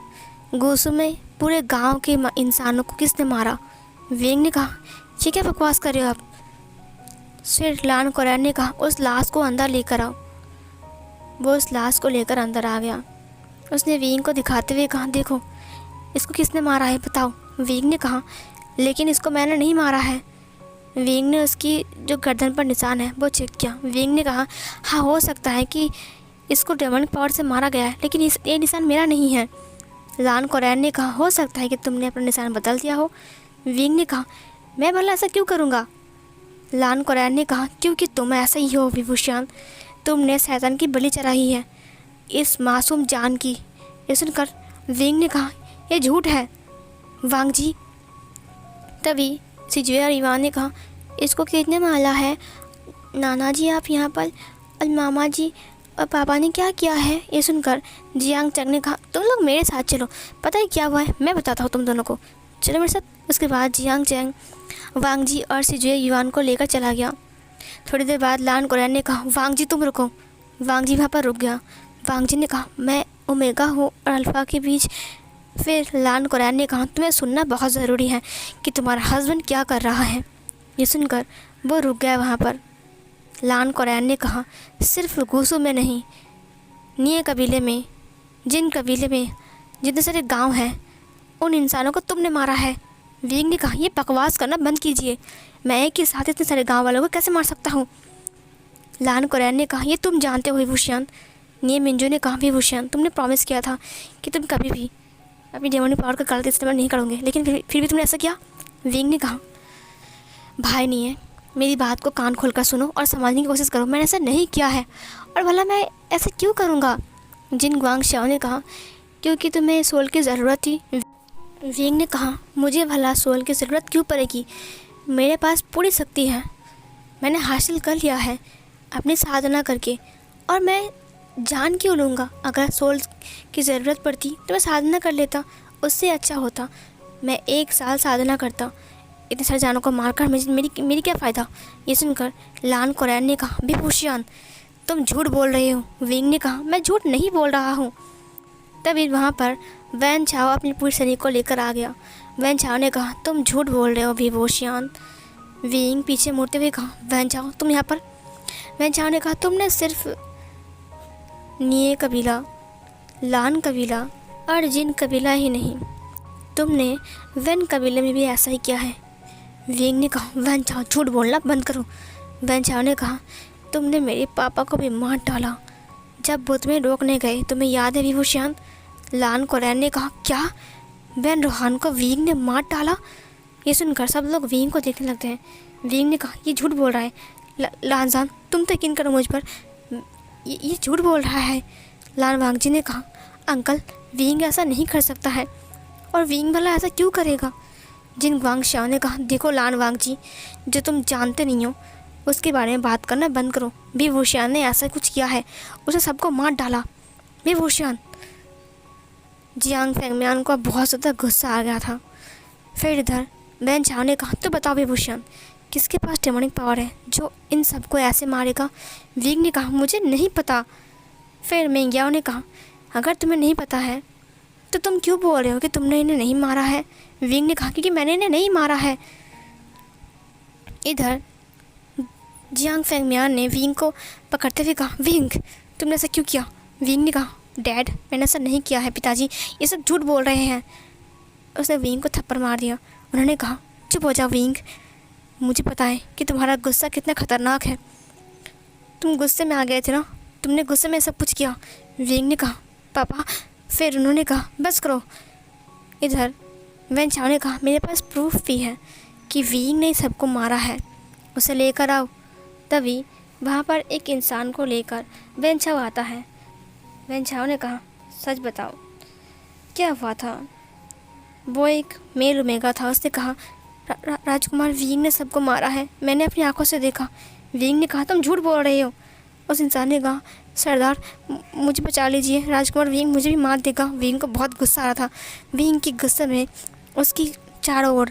गुसू में पूरे गांव के इंसानों को किसने मारा? विंग ने कहा, ये क्या बकवास कर रहे हो आप? फिर लान कोरैन ने कहा, उस लाश को अंदर लेकर आओ। वो उस लाश को लेकर अंदर आ गया। उसने विंग को दिखाते हुए कहा, देखो इसको किसने मारा है बताओ। विंग ने कहा, लेकिन इसको मैंने नहीं मारा है। विंग ने उसकी जो गर्दन पर निशान है वो चेक किया। विंग ने कहा, हाँ हो सकता है कि इसको डेमन पावर से मारा गया है, लेकिन ये निशान मेरा नहीं है। लान कोरैन ने कहा, हो सकता है कि तुमने अपना निशान बदल दिया हो। विंग ने कहा, मैं भला ऐसा क्यों करूँगा? लान कोरैन ने कहा, क्योंकि तुम ऐसा ही हो विभूषण, तुमने शैतान की बलि चढ़ाई है इस मासूम जान की। ये सुनकर विंग ने कहा, यह झूठ है वांग जी। तभी सिजुए और ईवान ने कहा, इसको कितने माला है? नाना जी आप यहाँ पर, और मामा जी और पापा ने क्या किया है? ये सुनकर जियांग चंग ने कहा, तुम लोग मेरे साथ चलो, पता है क्या हुआ है, मैं बताता हूँ तुम दोनों को, चलो मेरे साथ। उसके बाद जियांग चंग वांग जी और सिजुए ईवान को लेकर चला गया। थोड़ी देर बाद लान कोरैन ने कहा, वांग जी तुम रुको। वांग जी वहाँ पर रुक गया। वांग जी ने कहा, मैं ओमेगा हूँ और अल्फ़ा के बीच। फिर लान कोरैन ने कहा, तुम्हें सुनना बहुत ज़रूरी है कि तुम्हारा हस्बैंड क्या कर रहा है। ये सुनकर वो रुक गया वहाँ पर। लान कोरैन ने कहा, सिर्फ गुसू में नहीं, निये कबीले में, जिन कबीले में जितने सारे गांव हैं उन इंसानों को तुमने मारा है। विंग ने कहा, ये बकवास करना बंद कीजिए, मैं एक ही साथ इतने सारे गांव वालों को कैसे मार सकता हूँ? लान कोरैन ने कहा, ये तुम जानते हो विभूषण। ये मिंजो ने कहा, विभूषण तुमने प्रॉमिस किया था कि तुम कभी भी अपनी डेमोनिक पावर का गलत इस्तेमाल नहीं करोगे, लेकिन फिर भी तुमने ऐसा किया। विंग ने कहा, भाई नहीं है, मेरी बात को कान खोलकर सुनो और समझने की कोशिश करो, मैंने ऐसा नहीं किया है, और भला मैं ऐसा क्यों करूँगा। जिन गुआंग शाओ ने कहा, क्योंकि तुम्हें सोल की ज़रूरत थी। विंग ने कहा, मुझे भला सोल की ज़रूरत क्यों पड़ेगी, मेरे पास पूरी शक्ति है, मैंने हासिल कर लिया है अपनी साधना करके, और मैं जान क्यों लूँगा। अगर सोल की ज़रूरत पड़ती तो मैं साधना कर लेता, उससे अच्छा होता। मैं 1 साल साधना करता, इतने सारे जानों को मारकर मेरी क्या फ़ायदा। ये सुनकर लान कोरैन ने कहा, विभूषण तुम झूठ बोल रहे हो। विंग ने कहा, मैं झूठ नहीं बोल रहा हूँ। तभी वहाँ पर वैन छाओ अपने पूरे सैनिक को लेकर आ गया। वैन छाओ ने कहा, तुम झूठ बोल रहे हो विभूषण। विंग पीछे मुड़ते हुए कहा, वैन छाओ तुम यहाँ पर। वैन छाओ ने कहा, तुमने सिर्फ निये कबीला, लान कबीला और जिन कबीला ही नहीं, तुमने वैन कबीले में भी ऐसा ही किया है। विंग ने कहा, वैन छाओ झूठ बोलना बंद करो। वैन छाओ ने कहा, तुमने मेरे पापा को भी मार डाला जब वो तुम्हें रोकने गए, तुम्हें याद है विभूषण। लान कोरैन ने कहा, क्या वैन रोहान को विंग ने मार डाला। ये सुनकर सब लोग विंग को देखने लगते हैं। विंग ने कहा, ये झूठ बोल रहा है। लानजान तुम तो यकीन करो मुझ पर, ये झूठ बोल रहा है। लान वांगजी ने कहा, अंकल विंग ऐसा नहीं कर सकता है, और विंग भला ऐसा क्यों करेगा। जिन गुआंग शाओ ने कहा, देखो लान वांगजी, जो तुम जानते नहीं हो उसके बारे में बात करना बंद करो। विभूषण ने ऐसा कुछ किया है, उसे सबको मार डाला। विभूषण। जियांग फेंगमियान को बहुत ज़्यादा गुस्सा आ गया था। फिर इधर वैन छाओ ने कहा, तो बताओ विभूषण, किसके पास डेमोनिक पावर है जो इन सबको ऐसे मारेगा। विंग ने कहा, मुझे नहीं पता। फिर मेंग्याओ ने कहा, अगर तुम्हें नहीं पता है तो तुम क्यों बोल रहे हो कि तुमने इन्हें नहीं मारा है। विंग ने कहा, क्योंकि मैंने इन्हें नहीं मारा है। इधर जियांग फेंगमियान ने विंग को पकड़ते हुए कहा, विंग तुमने ऐसा क्यों किया। विंग ने कहा, डैड मैंने ऐसा नहीं किया है पिताजी, ये सब झूठ बोल रहे हैं। उसने विंग को थप्पड़ मार दिया। उन्होंने कहा, चुप हो जाओ विंग, मुझे पता है कि तुम्हारा गुस्सा कितना खतरनाक है, तुम गुस्से में आ गए थे ना, तुमने गुस्से में सब कुछ किया। विंग ने कहा, पापा। फिर उन्होंने कहा, बस करो। इधर वैन छाओ ने कहा, मेरे पास प्रूफ भी है कि विंग ने सबको मारा है, उसे लेकर आओ। तभी वहाँ पर एक इंसान को लेकर वैन छाओ आता है। वैन छाओ ने कहा, सच बताओ क्या हुआ था। वो एक मेल ओमेगा था। उसने कहा, राजकुमार विंग ने सबको मारा है, मैंने अपनी आंखों से देखा। विंग ने कहा, तुम झूठ बोल रहे हो। उस इंसान ने कहा, सरदार मुझे बचा लीजिए, राजकुमार विंग मुझे भी मार देगा। विंग को बहुत गुस्सा आ रहा था। विंग के गुस्से में उसकी चारों ओर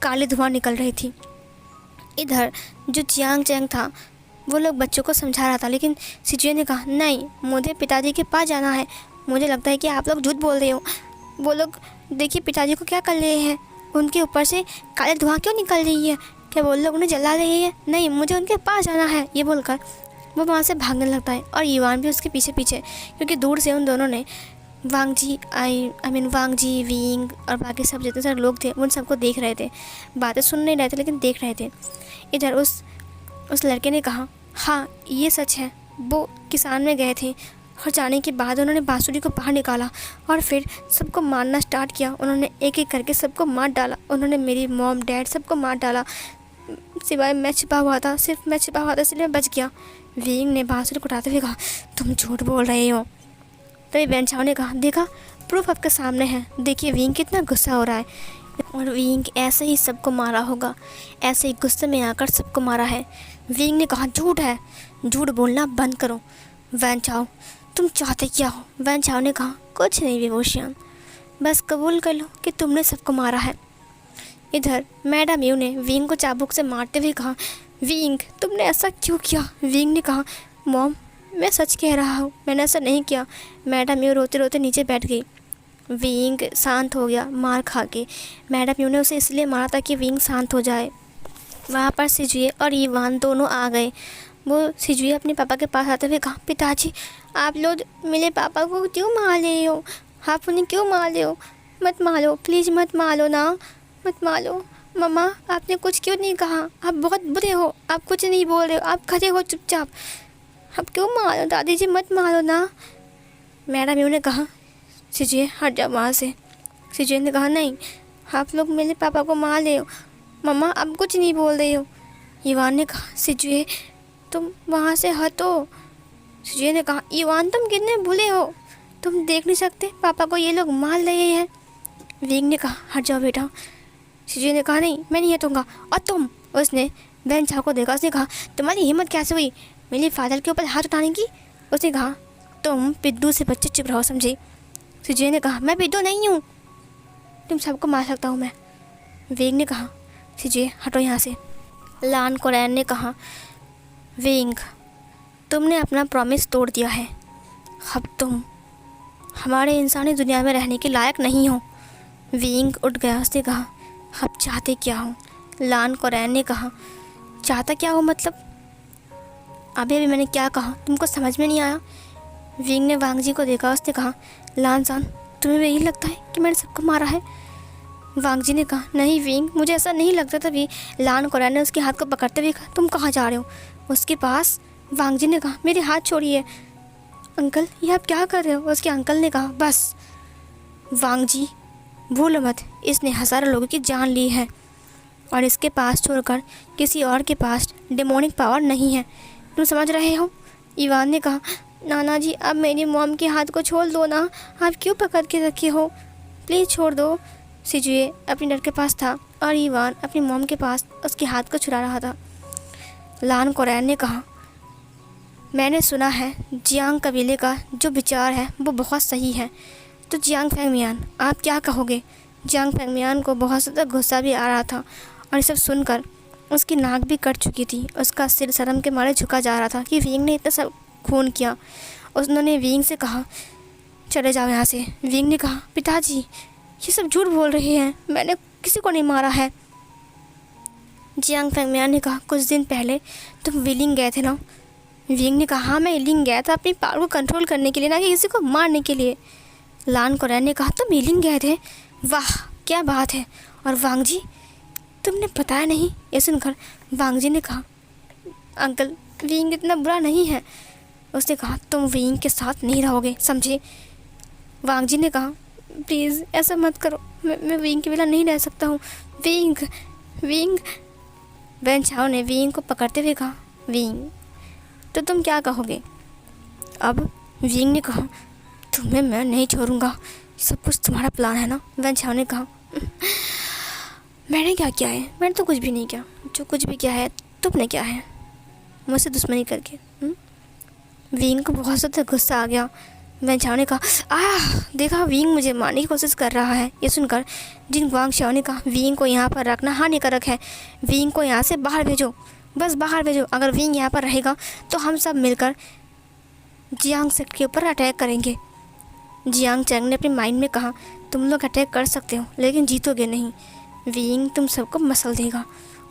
काले धुआं निकल रही थी। इधर जो जियांग चैंग था वो लोग बच्चों को समझा रहा था, लेकिन सिजुए ने कहा, नहीं मुझे पिताजी के पास जाना है, मुझे लगता है कि आप लोग झूठ बोल रहे हो। वो लोग देखिए पिताजी को क्या कर रहे हैं, उनके ऊपर से काले धुआं क्यों निकल रही है, क्या वो लोग उन्हें जला रहे हैं। नहीं, मुझे उनके पास जाना है। ये बोलकर वो वहाँ से भागने लगता है, और युवान भी उसके पीछे पीछे, क्योंकि दूर से उन दोनों ने वांगजी वांगजी, विंग और बाकी सब जितने सारे लोग थे उन सबको देख रहे थे। बातें सुन नहीं रहे थे लेकिन देख रहे थे। इधर उस लड़के ने कहा, हाँ ये सच है, वो किसान में गए थे और जाने के बाद उन्होंने बांसुरी को बाहर निकाला और फिर सबको मारना स्टार्ट किया। उन्होंने एक एक करके सबको मार डाला। उन्होंने मेरी मॉम डैड सबको मार डाला, सिवाय मैं छिपा हुआ था, सिर्फ मैं छिपा हुआ था इसलिए मैं बच गया। विंग ने बांसुरी को उठाते हुए कहा, तुम झूठ बोल रहे हो। तभी वैन छाओ ने कहा, देखा प्रूफ आपके सामने है, देखिए विंग कितना गुस्सा हो रहा है, और विंग ऐसे ही सबको मारा होगा, ऐसे ही गुस्से में आकर सबको मारा है। विंग ने कहा, झूठ है, झूठ बोलना बंद करो। वैन छाओ तुम चाहते क्या हो। वैन छाओ ने कहा, कुछ नहीं विभूषण, बस कबूल कर लो कि तुमने सबको मारा है। इधर मैडम यू ने विंग को चाबुक से मारते हुए कहा, विंग तुमने ऐसा क्यों किया। विंग ने कहा, मॉम मैं सच कह रहा हूँ, मैंने ऐसा नहीं किया। मैडम यू रोते रोते नीचे बैठ गई। विंग शांत हो गया मार खा के। मैडम यू ने उसे इसलिए मारा था कि विंग शांत हो जाए। वहाँ पर सिजुए और युवान दोनों आ गए। वो सिजुए अपने पापा के पास आते हुए कहा, पिताजी आप लोग मेरे पापा को क्यों मार रहे हो, आप उन्हें क्यों मार रहे हो, मत मारो प्लीज़, मत मारो ना, मत मारो, मम्मा आपने कुछ क्यों नहीं कहा? आप बहुत बुरे हो, आप कुछ नहीं बोल रहे हो, आप खड़े हो चुपचाप। आप क्यों मारो? दादी जी मत मारो ना। मैडम यू ने कहा, सिजुए हट जाओ वहाँ से। सिजुए ने कहा, नहीं आप लोग मेरे पापा को मार रहे हो। मम्मा आप कुछ नहीं बोल रहे हो। ईवान ने कहा, सिजुए तुम वहाँ से हटो। सिजुए ने कहा, ईवान तुम कितने भूले हो, तुम देख नहीं सकते पापा को ये लोग मार रहे हैं। विंग ने कहा, हट जाओ बेटा। सिजुए ने कहा, नहीं मैं नहीं हटूंगा। और तुम? उसने वैन चाओ को देखा। उसने कहा, तुम्हारी हिम्मत कैसे हुई मेरे फादर के ऊपर हाथ उठाने की? उसने कहा, तुम पिद्दू से बच्चे, चुप रहो समझे। सिजुए ने कहा, मैं पिद्दू नहीं हूँ, तुम सबको मार सकता हूँ मैं। विंग ने कहा, सिजुए हटो यहाँ से। लान कोरैन ने कहा, विंग तुमने अपना प्रॉमिस तोड़ दिया है, अब तुम हमारे इंसानी दुनिया में रहने के लायक नहीं हो। विंग उठ गया। उसने कहा, अब चाहते क्या हो? लान कोरैन ने कहा, चाहता क्या हो मतलब? अभी मैंने क्या कहा तुमको समझ में नहीं आया? विंग ने वांग जी को देखा। उसने कहा, लान सान तुम्हें भी यही लगता है कि मैंने सबको मारा है? वांग जी ने कहा, नहीं विंग मुझे ऐसा नहीं लगता। तभी लान कोरैन ने उसके हाथ को पकड़ते हुए कहा, तुम कहाँ जा रहे हो? उसके पास। वांग जी ने कहा, मेरे हाथ छोड़िए। अंकल ये आप क्या कर रहे हो? उसके अंकल ने कहा, बस वांग जी भूलो मत, इसने हज़ारों लोगों की जान ली है और इसके पास छोड़कर किसी और के पास डेमोनिक पावर नहीं है, तुम समझ रहे हो? ईवान ने कहा, नाना जी अब मेरी मॉम के हाथ को छोड़ दो ना, आप क्यों पकड़ के रखे हो, प्लीज़ छोड़ दो। सिजुए अपनी डर के पास था और ईवान अपनी मॉम के पास उसके हाथ को छुड़ा रहा था। लान कोरैन ने कहा, मैंने सुना है जियांग कबीले का जो विचार है वो बहुत सही है, तो जियांग फेंगमियान आप क्या कहोगे? जियांग फेंगमियान को बहुत ज़्यादा गुस्सा भी आ रहा था और ये सब सुनकर उसकी नाक भी कट चुकी थी। उसका सिर शर्म के मारे झुका जा रहा था कि विंग ने इतना सब खून किया। उन्होंने विंग से कहा, चले जाओ यहाँ से। विंग ने कहा, पिताजी ये सब झूठ बोल रहे हैं, मैंने किसी को नहीं मारा है। जियांग फेंगमियान ने कहा, कुछ दिन पहले तुम विलिंग गए थे ना? विंग ने कहा, हाँ मैं विलिंग गया था अपनी पावर को कंट्रोल करने के लिए, ना कि किसी को मारने के लिए। लान कोरैन ने कहा, तुम विलिंग गए थे? वाह क्या बात है, और वांग जी तुमने बताया नहीं? ये सुनकर वांग जी ने कहा, अंकल विंग इतना बुरा नहीं है। उसने कहा, तुम विंग के साथ नहीं रहोगे समझे? वांग जी ने कहा, प्लीज़ ऐसा मत करो, मैं विंग के बिना नहीं रह सकता हूँ। Wing wing. वैन चाओ ने विंग को पकड़ते हुए कहा, विंग तो तुम क्या कहोगे अब? विंग ने कहा, तुम्हें मैं नहीं छोड़ूंगा, सब कुछ तुम्हारा प्लान है ना? वैन चाओ ने कहा, मैंने क्या किया है? मैंने तो कुछ भी नहीं किया, जो कुछ भी किया है तुमने किया है मुझसे दुश्मनी करके। विंग को बहुत ज़्यादा गुस्सा आ गया। वैन चाओ ने कहा, देखा विंग मुझे मारने की कोशिश कर रहा है। ये सुनकर जिन गुआंग शाओ ने कहा, विंग को यहाँ पर रखना हानिकारक है, विंग को यहाँ से बाहर भेजो, बस बाहर भेजो। अगर विंग यहाँ पर रहेगा तो हम सब मिलकर जियांग सेक्ट के ऊपर अटैक करेंगे। जियांग चैंग ने अपने माइंड में कहा, तुम लोग अटैक कर सकते हो लेकिन जीतोगे नहीं, विंग तुम सबको मसल देगा।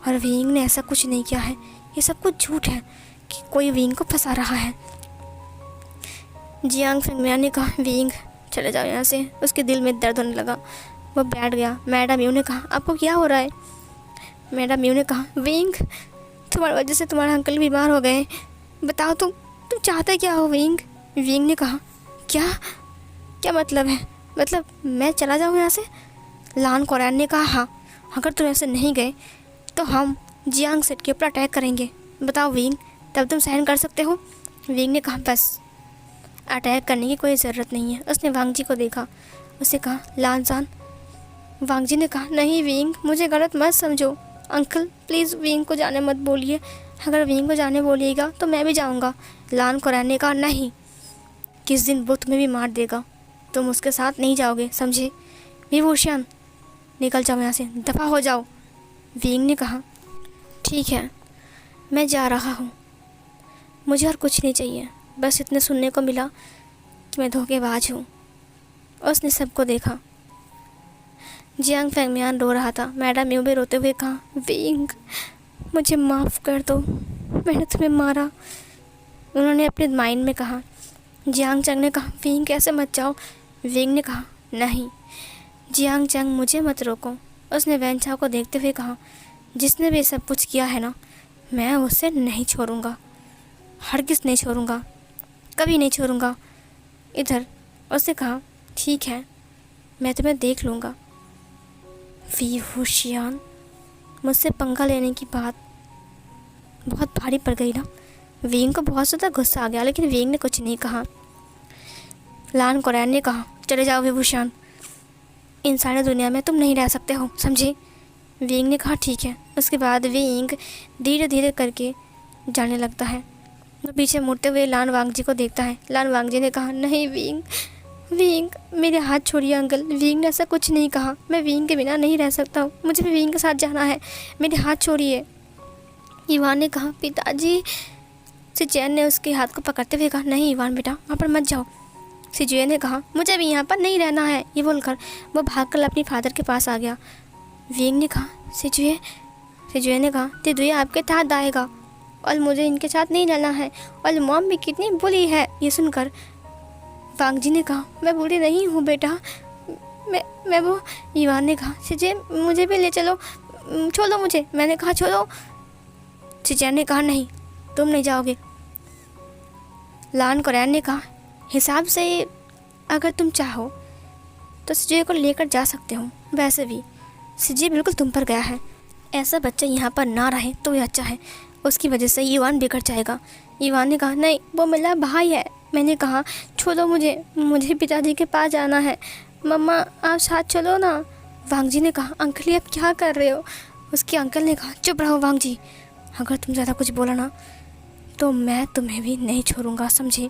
और विंग ने ऐसा कुछ नहीं किया है, ये सब कुछ झूठ है कि कोई विंग को फंसा रहा है। जियांग फेंगमियान ने कहा, विंग चले जाओ यहाँ से। उसके दिल में दर्द होने लगा, वो बैठ गया। मैडम यू ने कहा, आपको क्या हो रहा है? मैडम यू ने कहा, विंग तुम्हारी वजह से तुम्हारे अंकल बीमार हो गए, बताओ तुम चाहते क्या हो? विंग ने कहा, क्या मतलब है? मतलब मैं चला जाऊँ यहाँ से? लान कोरैन ने कहा, हाँ अगर तुम ऐसे नहीं गए तो हम जियांग सेट के ऊपर अटैक करेंगे, बताओ विंग तब तुम सहन कर सकते हो? विंग ने कहा, बस अटैक करने की कोई ज़रूरत नहीं है। उसने वांग जी को देखा, उसने कहा, लान सान। वांग जी ने कहा, नहीं विंग मुझे गलत मत समझो, अंकल प्लीज़ विंग को जाने मत बोलिए, अगर विंग को जाने बोलिएगा तो मैं भी जाऊंगा। लान कोरैन ने कहा, नहीं किस दिन वो तुम्हें भी मार देगा, तुम उसके साथ नहीं जाओगे समझे? विभूषण निकल जाओ यहाँ से, दफ़ा हो जाओ। विंग ने कहा, ठीक है मैं जा रहा हूँ, मुझे और कुछ नहीं चाहिए, बस इतने सुनने को मिला कि मैं धोखेबाज हूँ। उसने सबको देखा। जियांग फेंगमियान रो रहा था। मैडम यूँ भी रोते हुए कहा, विंग मुझे माफ़ कर दो, मैंने तुम्हें मारा। उन्होंने अपने माइंड में कहा। जियांग चंग ने कहा, विंग कैसे मत जाओ। विंग ने कहा, नहीं जियांग चंग मुझे मत रोको। उसने वैनचाओ को देखते हुए कहा, जिसने भी सब कुछ किया है ना, मैं उसे नहीं छोड़ूंगा, हरगिज़ नहीं छोड़ूंगा, कभी नहीं छोड़ूंगा। इधर उसने कहा, ठीक है, मैं तुम्हें देख लूँगा। वी हुशियान, मुझसे पंगा लेने की बात बहुत भारी पड़ गई ना। विंग को बहुत ज़्यादा गुस्सा आ गया, लेकिन विंग ने कुछ नहीं कहा। लान कोरैन ने कहा, चले जाओ विभूषण, इंसानी दुनिया में तुम नहीं रह सकते हो, समझे। विंग ने कहा, ठीक है। उसके बाद विंग धीरे धीरे करके जाने लगता है। वो पीछे मुड़ते हुए लान वांगजी को देखता है। लान वांगजी ने कहा, नहीं विंग, विंग मेरे हाथ छोड़िए अंकल। विंग ने ऐसा कुछ नहीं कहा, मैं विंग के बिना नहीं रह सकता हूँ, मुझे भी विंग के साथ जाना है, मेरे हाथ छोड़िए। इवान ने कहा, पिताजी। सिचुएन ने उसके हाथ को पकड़ते हुए कहा, नहीं इवान बेटा, वहाँ पर मत जाओ। सिचुएन ने कहा, मुझे भी यहाँ पर नहीं रहना है। ये बोलकर वो भागकर अपने फादर के पास आ गया। विंग ने कहा, सिचुएन ने कहा, तिदुए आपके साथ आएगा और मुझे इनके साथ नहीं रहना है, और मॉम भी कितनी बुरी है। ये सुनकर वांगजी ने कहा, मैं बुरी नहीं हूँ बेटा, मैं वो। इवान ने कहा, सिचुएन मुझे भी ले चलो, छोड़ो मुझे। मैंने कहा छोड़ो। सिचुएन ने कहा, नहीं तुम नहीं जाओगे। लान कोरैन ने कहा, हिसाब से अगर तुम चाहो तो सिजुए को लेकर जा सकते हो, वैसे भी सिजुए बिल्कुल तुम पर गया है, ऐसा बच्चा यहाँ पर ना रहे तो ये अच्छा है, उसकी वजह से इवान बिगड़ जाएगा। इवान ने कहा, नहीं वो मेरा भाई है। मैंने कहा, छोड़ो मुझे पिताजी के पास जाना है। मम्मा आप साथ चलो ना। वांगजी ने कहा, अंकल आप क्या कर रहे हो। उसके अंकल ने कहा, चुप रहो वांगजी, अगर तुम ज़्यादा कुछ बोला ना तो मैं तुम्हें भी नहीं छोड़ूंगा, समझे।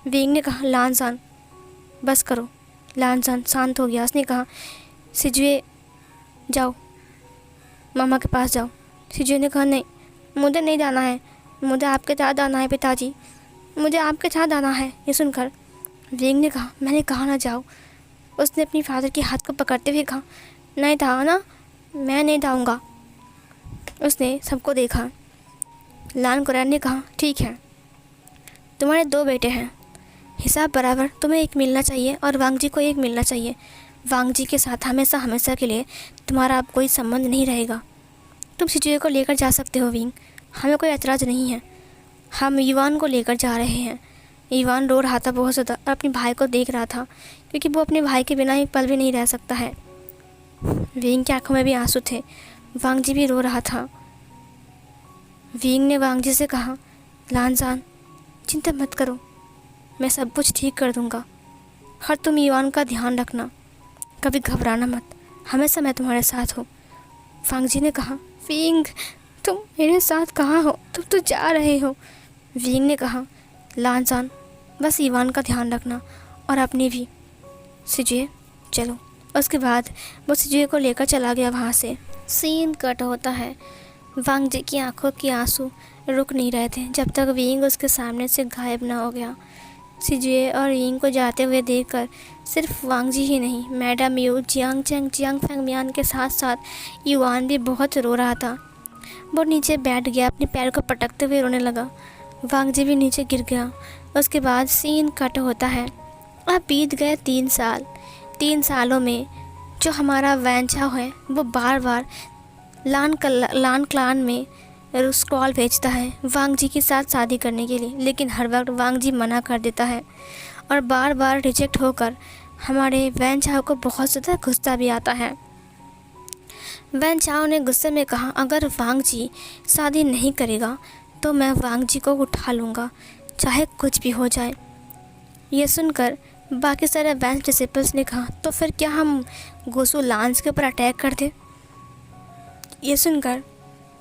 विंग ने कहा, लानसान बस करो। लानसान शांत हो गया। उसने कहा, सिजुए जाओ, मामा के पास जाओ। सिजुए ने कहा, नहीं मुझे नहीं जाना है, मुझे आपके साथ आना है पिताजी, मुझे आपके साथ आना है। ये सुनकर विंग ने कहा, मैंने कहा ना जाओ। उसने अपनी फादर के हाथ को पकड़ते हुए कहा, नहीं था ना, मैं नहीं जाऊँगा। उसने सबको देखा। लान कोरैन ने कहा, ठीक है, तुम्हारे 2 बेटे हैं, हिसाब बराबर तुम्हें एक मिलना चाहिए और वांगजी को एक मिलना चाहिए। वांगजी के साथ हमेशा हमेशा के लिए तुम्हारा अब कोई संबंध नहीं रहेगा। तुम सिजुए को लेकर जा सकते हो विंग, हमें कोई ऐतराज़ नहीं है। हम इवान को लेकर जा रहे हैं। इवान रो रहा था बहुत ज़्यादा और अपने भाई को देख रहा था, क्योंकि वो अपने भाई के बिना एक पल भी नहीं रह सकता है। विंग की आंखों में भी आंसू थे। वांगजी भी रो रहा था। विंग ने वांगजी से कहा, लानसान चिंता मत करो, मैं सब कुछ ठीक कर दूंगा, हर तुम इवान का ध्यान रखना, कभी घबराना मत, हमेशा मैं तुम्हारे साथ हूँ। वांगजी ने कहा, विंग तुम मेरे साथ कहाँ हो, तुम तो जा रहे हो। विंग ने कहा, लानसान बस इवान का ध्यान रखना और अपनी भी। सिजुए चलो। उसके बाद वो सिजुए को लेकर चला गया वहाँ से। सीन कट होता है। वांगजी की आंखों के आंसू रुक नहीं रहे थे जब तक विंग उसके सामने से गायब ना हो गया। सिजुए और यिंग को जाते हुए देखकर सिर्फ वांगजी ही नहीं, madam Yu, Jiang Cheng, Jiang Fengmian के साथ साथ युवान भी बहुत रो रहा था। वो नीचे बैठ गया, अपने पैर को पटकते हुए रोने लगा। वांगजी भी नीचे गिर गया। उसके बाद सीन कट होता है। अब बीत गए 3 साल। 3 सालों में जो हमारा वैनचाओ है वो बार बार लान क्लान में स्क्रॉल भेजता है वांगजी के साथ शादी करने के लिए, लेकिन हर वक्त वांगजी मना कर देता है और बार बार रिजेक्ट होकर हमारे वैनचाओ को बहुत ज़्यादा गुस्सा भी आता है। वैनचाओ ने गुस्से में कहा, अगर वांगजी शादी नहीं करेगा तो मैं वांगजी को उठा लूँगा, चाहे कुछ भी हो जाए। ये सुनकर बाकी सारे वैंस डिसिपल्स ने कहा, तो फिर क्या हम गोसू लांस के ऊपर अटैक कर दे। ये सुनकर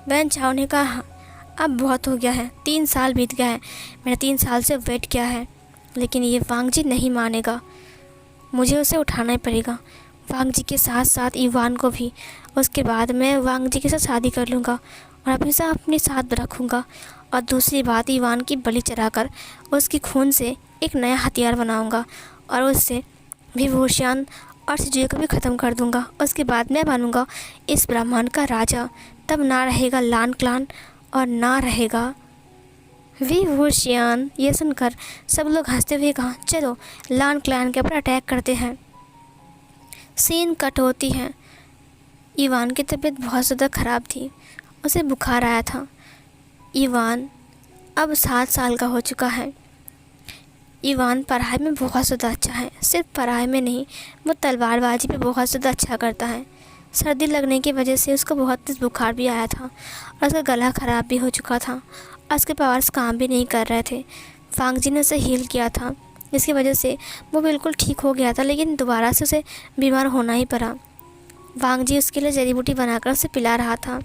वैनचाओ ने कहा, हाँ अब बहुत हो गया है, 3 साल बीत गया है, मैंने 3 साल से वेट किया है, लेकिन ये वांगजी नहीं मानेगा, मुझे उसे उठाना ही पड़ेगा, वांगजी के साथ साथ इवान को भी। उसके बाद मैं वांगजी के साथ शादी कर लूँगा और हमेशा अपने साथ रखूँगा। और दूसरी बात, इवान की बलि चढ़ाकर उसकी खून से एक नया हथियार बनाऊँगा और उससे विभूषण और सिजुए को भी ख़त्म कर दूँगा। उसके बाद मैं बनूँगा इस ब्रह्मांड का राजा। तब ना रहेगा लान क्लान और ना रहेगा विभूषण। ये सुनकर सब लोग हंसते हुए कहा, चलो लान क्लान के ऊपर अटैक करते हैं। सीन कट होती है। इवान की तबीयत बहुत ज़्यादा ख़राब थी, उसे बुखार आया था। इवान अब 7 साल का हो चुका है। इवान पढ़ाई में बहुत ज़्यादा अच्छा है, सिर्फ पढ़ाई में नहीं, वो तलवारबाजी पे बहुत ज़्यादा अच्छा करता है। सर्दी लगने की वजह से उसको बहुत तेज़ बुखार भी आया था और उसका गला ख़राब भी हो चुका था और उसके पावर्स काम भी नहीं कर रहे थे। वांग जी ने उसे हील किया था, इसकी वजह से वो बिल्कुल ठीक हो गया था, लेकिन दोबारा से उसे बीमार होना ही पड़ा। वांग जी उसके लिए जड़ी बूटी बनाकर उसे पिला रहा था।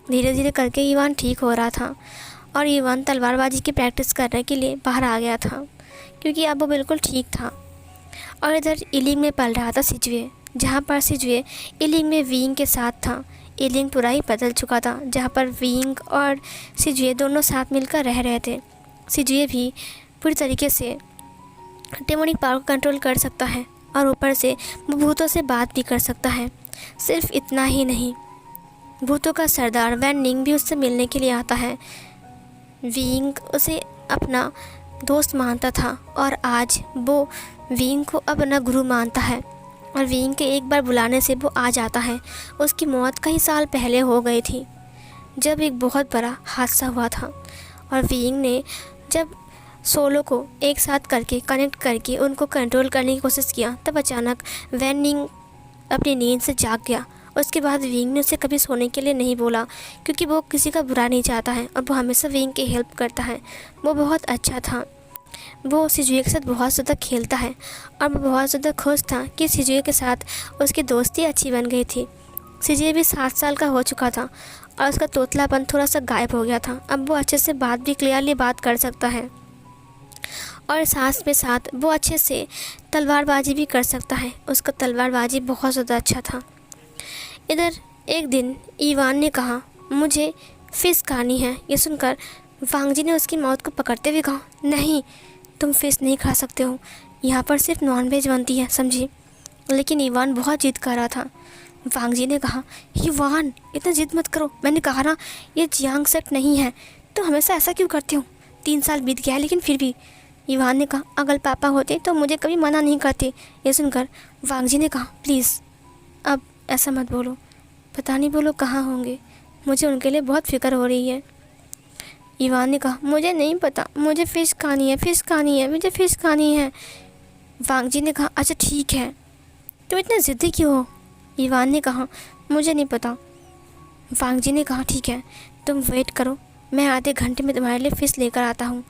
धीरे धीरे करके इवान ठीक हो रहा था और इवान तलवारबाजी की प्रैक्टिस करने के लिए बाहर आ गया था, क्योंकि अब वो बिल्कुल ठीक था। और इधर इलिंग में पल रहा था सिजुए, जहाँ पर सिजुए इलिंग में विंग के साथ था। इलिंग पूरा ही बदल चुका था, जहाँ पर विंग और सिजुए दोनों साथ मिलकर रह रहे थे। सिजुए भी पूरी तरीके से डेमोनिक पावर को कंट्रोल कर सकता है और ऊपर से वो भूतों से बात भी कर सकता है। सिर्फ इतना ही नहीं, भूतों का सरदार वैन निंग भी उससे मिलने के लिए आता है। विंग उसे अपना दोस्त मानता था और आज वो विंग को अपना गुरु मानता है और विंग के एक बार बुलाने से वो आ जाता है। उसकी मौत कई साल पहले हो गई थी, जब एक बहुत बड़ा हादसा हुआ था और विंग ने जब सोलो को एक साथ करके कनेक्ट करके उनको कंट्रोल करने की कोशिश किया, तब अचानक वैन निंग अपनी नींद से जाग गया। उसके बाद विंग ने उसे कभी सोने के लिए नहीं बोला, क्योंकि वो किसी का बुरा नहीं चाहता है और वो हमेशा विंग की हेल्प करता है। वो बहुत अच्छा था, वो सिजुए के साथ बहुत ज़्यादा खेलता है और वो बहुत ज़्यादा खुश था कि सिजुए के साथ उसकी दोस्ती अच्छी बन गई थी। सिजुए भी 7 साल का हो चुका था और उसका तोतलापन थोड़ा सा गायब हो गया था। अब वो अच्छे से बात भी क्लियरली बात कर सकता है और साथ में साथ वो अच्छे से तलवारबाजी भी कर सकता है। उसका तलवारबाजी बहुत ज़्यादा अच्छा था। इधर एक दिन इवान ने कहा, मुझे फ़िश खानी है। ये सुनकर वांग जी ने उसकी मौत को पकड़ते हुए कहा, नहीं, तुम फ़िश नहीं खा सकते हो, यहाँ पर सिर्फ नॉनवेज बनती है, समझी। लेकिन इवान बहुत जिद कर रहा था। वांग जी ने कहा, इवान इतना जिद मत करो, मैंने कहा ना ये जियांग सेट नहीं है, तो हमेशा ऐसा क्यों करते हो। 3 साल बीत गया है लेकिन फिर भी। इवान ने कहा, अगर पापा होते तो मुझे कभी मना नहीं करते। ये सुनकर वांग जी ने कहा, प्लीज़ अब ऐसा मत बोलो, पता नहीं वो लोग कहाँ होंगे, मुझे उनके लिए बहुत फिक्र हो रही है। इवान ने कहा, मुझे नहीं पता, मुझे फ़िश खानी है, फ़िश खानी है, मुझे फ़िश खानी है। वांग जी ने कहा, अच्छा ठीक है, तुम इतने ज़िद्दी क्यों हो। इवान ने कहा, मुझे नहीं पता। वांग जी ने कहा, ठीक है, तुम वेट करो, मैं आधे घंटे में तुम्हारे लिए फ़िश लेकर आता हूँ।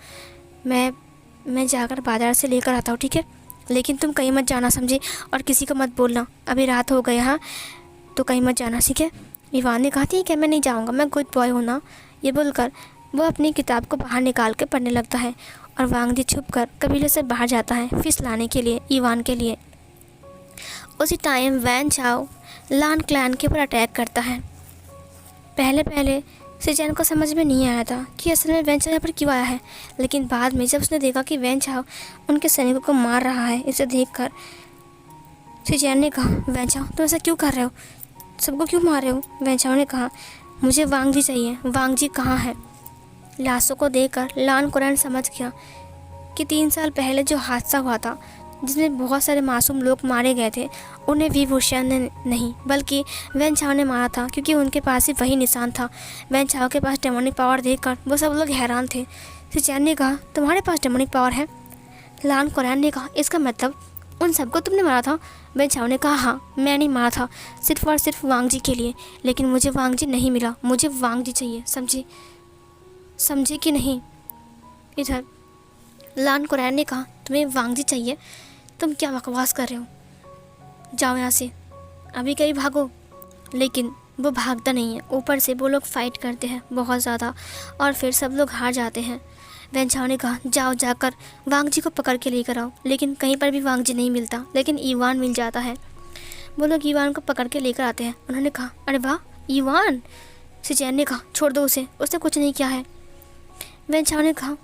मैं जाकर बाज़ार से लेकर आता हूँ, ठीक है, लेकिन तुम कहीं मत जाना, समझे, और किसी को मत बोलना, अभी रात हो गई, हाँ, तो कहीं मत जाना, ठीक है। इवान ने कहा, ठीक है, मैं नहीं जाऊँगा, मैं गुड बॉय हूँ ना। ये बोलकर वो अपनी किताब को बाहर निकाल के पढ़ने लगता है और वांग जी छुप कर कबीले से बाहर जाता है फ़िश लाने के लिए इवान के लिए। उसी टाइम वैन चाओ लान क्लैन के ऊपर अटैक करता है। पहले सिजैन को समझ में नहीं आया था कि असल में वैन चाओ यहाँ पर क्यों आया है, लेकिन बाद में जब उसने देखा कि वैन चाओ उनके सैनिकों को मार रहा है, इसे देखकर सिजैन ने कहा, वैन चाओ तुम ऐसा क्यों कर रहे हो, सबको क्यों मार रहे हो। वैन चाओ ने कहा, मुझे वांग जी चाहिए, वांग जी कहाँ है। लाशों को देखकर लान कुरैन समझ गया कि 3 साल पहले जो हादसा हुआ था जिसमें बहुत सारे मासूम लोग मारे गए थे, उन्हें वी वुशियान ने नहीं बल्कि वैन चाओ ने मारा था, क्योंकि उनके पास ही वही निशान था। वैन चाओ के पास डेमोनिक पावर देखकर वो सब लोग हैरान थे। सिजैन ने कहा, तुम्हारे पास डेमोनिक पावर है। लान कुरैन ने कहा, इसका मतलब उन सबको तुमने मारा था। वैन चाओ ने कहा, हाँ, मैं नहीं मारा था, सिर्फ और सिर्फ वांग जी के लिए, लेकिन मुझे वांग जी नहीं मिला, मुझे वांग जी चाहिए, समझे कि नहीं। इधर लान कुरैन ने कहा, तुम्हें वांग जी चाहिए, तुम क्या बकवास कर रहे हो, जाओ यहाँ से, अभी कहीं भागो। लेकिन वो भागता नहीं है, ऊपर से वो लोग फाइट करते हैं बहुत ज़्यादा और फिर सब लोग हार जाते हैं। वैन चाओ ने कहा, जाओ जाकर वांग जी को पकड़ के लेकर आओ, लेकिन कहीं पर भी वांग जी नहीं मिलता, लेकिन ईवान मिल जाता है। वो लोग ईवान को पकड़ के लेकर आते हैं। उन्होंने कहा, अरे वाह ईवान। सिजैन ने कहा, छोड़ दो उसे, उसने कुछ नहीं किया है। वैन चाओ ने कहा,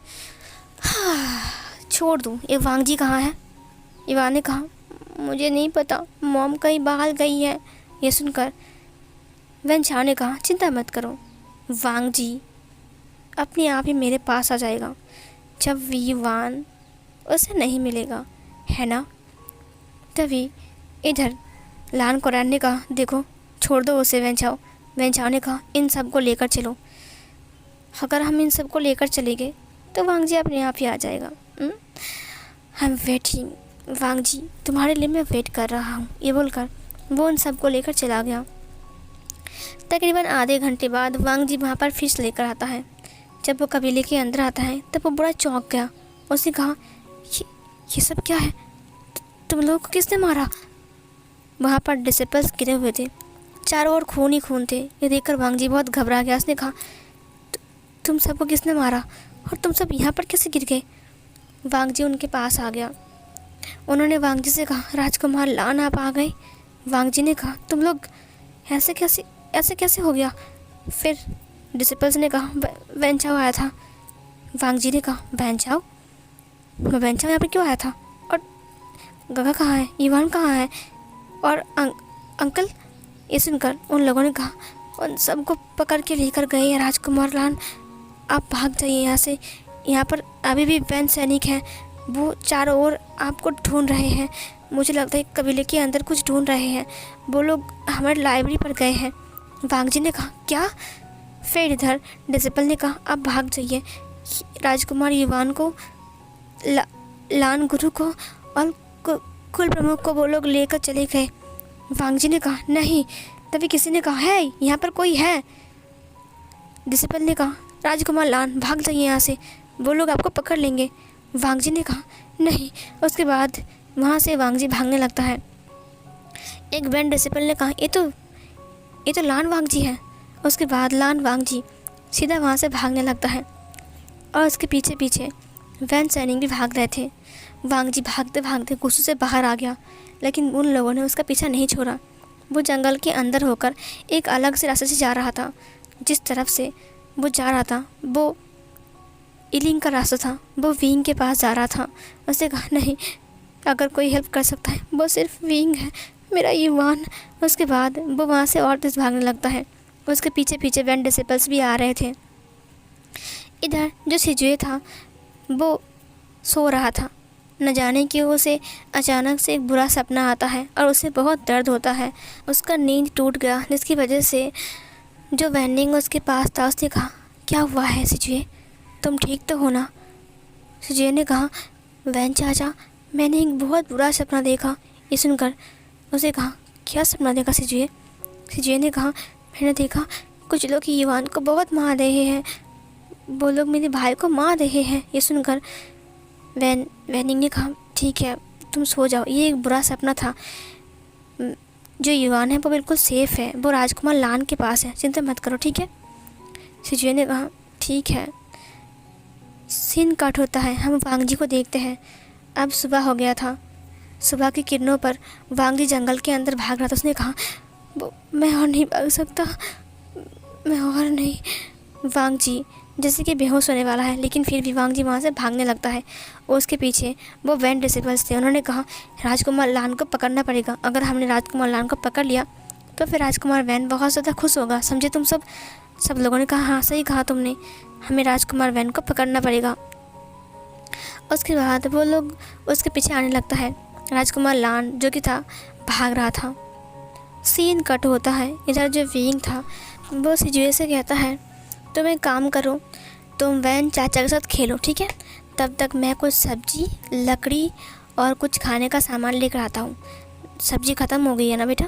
हाँ, छोड़ दूँ, ये वांग जी कहाँ है। इवान ने कहा, मुझे नहीं पता, मॉम कहीं बाहर गई है। ये सुनकर वैन चाओ ने कहा, चिंता मत करो, वांग जी अपने आप ही मेरे पास आ जाएगा जब वी वान उसे नहीं मिलेगा, है ना। तभी इधर लान कोरैन ने कहा, देखो छोड़ दो उसे वेंचाओ। वेंचाओ ने कहा, इन सब को लेकर चलो। अगर हम इन सब को लेकर चले गए तो वांग जी अपने आप ही आ जाएगा। आई एम वेटिंग, वांग जी तुम्हारे लिए मैं वेट कर रहा हूँ। ये बोलकर वो उन सब को लेकर चला गया। तकरीबन आधे घंटे बाद वांग जी वहाँ पर फिश लेकर आता है। जब वो कबीले के अंदर आता है तब वो बड़ा चौंक गया। उसने कहा, ये सब क्या है? तुम लोगों को किसने मारा? वहाँ पर डिसिपल्स गिरे हुए थे, चारों ओर खून ही खून थे। ये देखकर वांग जी बहुत घबरा गया। उसने कहा, तुम सबको किसने मारा और तुम सब यहाँ पर कैसे गिर गए? वांग जी उनके पास आ गया। उन्होंने वांग जी से कहा, राजकुमार लान आप आ गए। वांग जी ने कहा, तुम लोग ऐसे कैसे हो गया? फिर डिसिपल्स ने कहा, वेंचाओ आया था। वांग जी ने कहा, वेंचाओ यहाँ पर क्यों आया था? और गगा कहाँ है? ईवान कहाँ है? और अंकल? ये सुनकर उन लोगों ने कहा, उन सबको पकड़ के लेकर गए हैं राजकुमार लान। आप भाग जाइए यहाँ से। यहाँ पर अभी भी वैन सैनिक हैं, वो चारों ओर आपको ढूंढ रहे हैं। मुझे लगता है कबीले के अंदर कुछ ढूंढ रहे हैं। वो लोग हमारे लाइब्रेरी पर गए हैं। वांग जी ने कहा, क्या? फिर इधर डिसिपल ने कहा, आप भाग जाइए। राजकुमार युवान को, लान गुरु को और कुल प्रमुख को वो लोग लेकर चले गए। वांग जी ने कहा, नहीं। तभी किसी ने कहा, है यहाँ पर कोई है? डिसिपल ने कहा, राजकुमार लान भाग जाइए यहाँ से, वो लोग आपको पकड़ लेंगे। वांग जी ने कहा, नहीं। उसके बाद वहाँ से वांग जी भागने लगता है। एक बैंड डिसिपल ने कहा, ये तो लान वांग जी है। उसके बाद लान वांग जी सीधा वहाँ से भागने लगता है और उसके पीछे पीछे वैन सैनिक भी भाग रहे थे। वांग जी भागते भागते गुस्से से बाहर आ गया, लेकिन उन लोगों ने उसका पीछा नहीं छोड़ा। वो जंगल के अंदर होकर एक अलग से रास्ते से जा रहा था। जिस तरफ से वो जा रहा था वो इलिंग का रास्ता था। वो विंग के पास जा रहा था। उसने कहा, नहीं, अगर कोई हेल्प कर सकता है वो सिर्फ विंग है, मेरा युवान। उसके बाद वो वहाँ से और तेज भागने लगता है। उसके पीछे पीछे वैन डिसिपल्स भी आ रहे थे। इधर जो सिजुए था वो सो रहा था। न जाने क्यों उसे अचानक से एक बुरा सपना आता है और उसे बहुत दर्द होता है। उसका नींद टूट गया, जिसकी वजह से जो वैनिंग उसके पास था उसने कहा, क्या हुआ है सिजुए, तुम ठीक तो हो ना? सिजुए ने कहा, वैन चाचा, मैंने एक बहुत बुरा सपना देखा। ये सुनकर उसे कहा, क्या सपना देखा सिजुए? सिजुए ने कहा, मैंने देखा कुछ लोग युवान को बहुत मार रहे हैं, वो लोग मेरे भाई को मार रहे हैं। ये सुनकर वैनिंग ने कहा, ठीक है तुम सो जाओ, ये एक बुरा सपना था। जो युवान है वो बिल्कुल सेफ़ है, वो राजकुमार लान के पास है, चिंता मत करो, ठीक है? सिजुए ने कहा, ठीक है। सीन कट होता है, हम वांग जी को देखते हैं। अब सुबह हो गया था। सुबह की किरणों पर वांग जी जंगल के अंदर भाग रहा था। उसने कहा, मैं और नहीं भाग सकता, मैं और नहीं। वांग जी जैसे कि बेहोश होने वाला है, लेकिन फिर भी वांग जी वहाँ से भागने लगता है। उसके पीछे वो वैन डिसिपल्स थे। उन्होंने कहा, राजकुमार लान को पकड़ना पड़ेगा। अगर हमने राजकुमार लान को पकड़ लिया तो फिर राजकुमार वैन बहुत ज़्यादा खुश होगा, समझे तुम सब? सब लोगों ने कहा, हाँ सही कहा तुमने, हमें राजकुमार वैन को पकड़ना पड़ेगा। उसके बाद वो लोग उसके पीछे आने लगता है। राजकुमार लान जो कि था भाग रहा था। सीन कट होता है। इधर जो विंग था वो सिजुए से कहता है, तुम एक काम करो, तुम वैन चाचा के साथ खेलो, ठीक है? तब तक मैं कुछ सब्जी, लकड़ी और कुछ खाने का सामान लेकर आता हूँ। सब्जी ख़त्म हो गई है ना बेटा?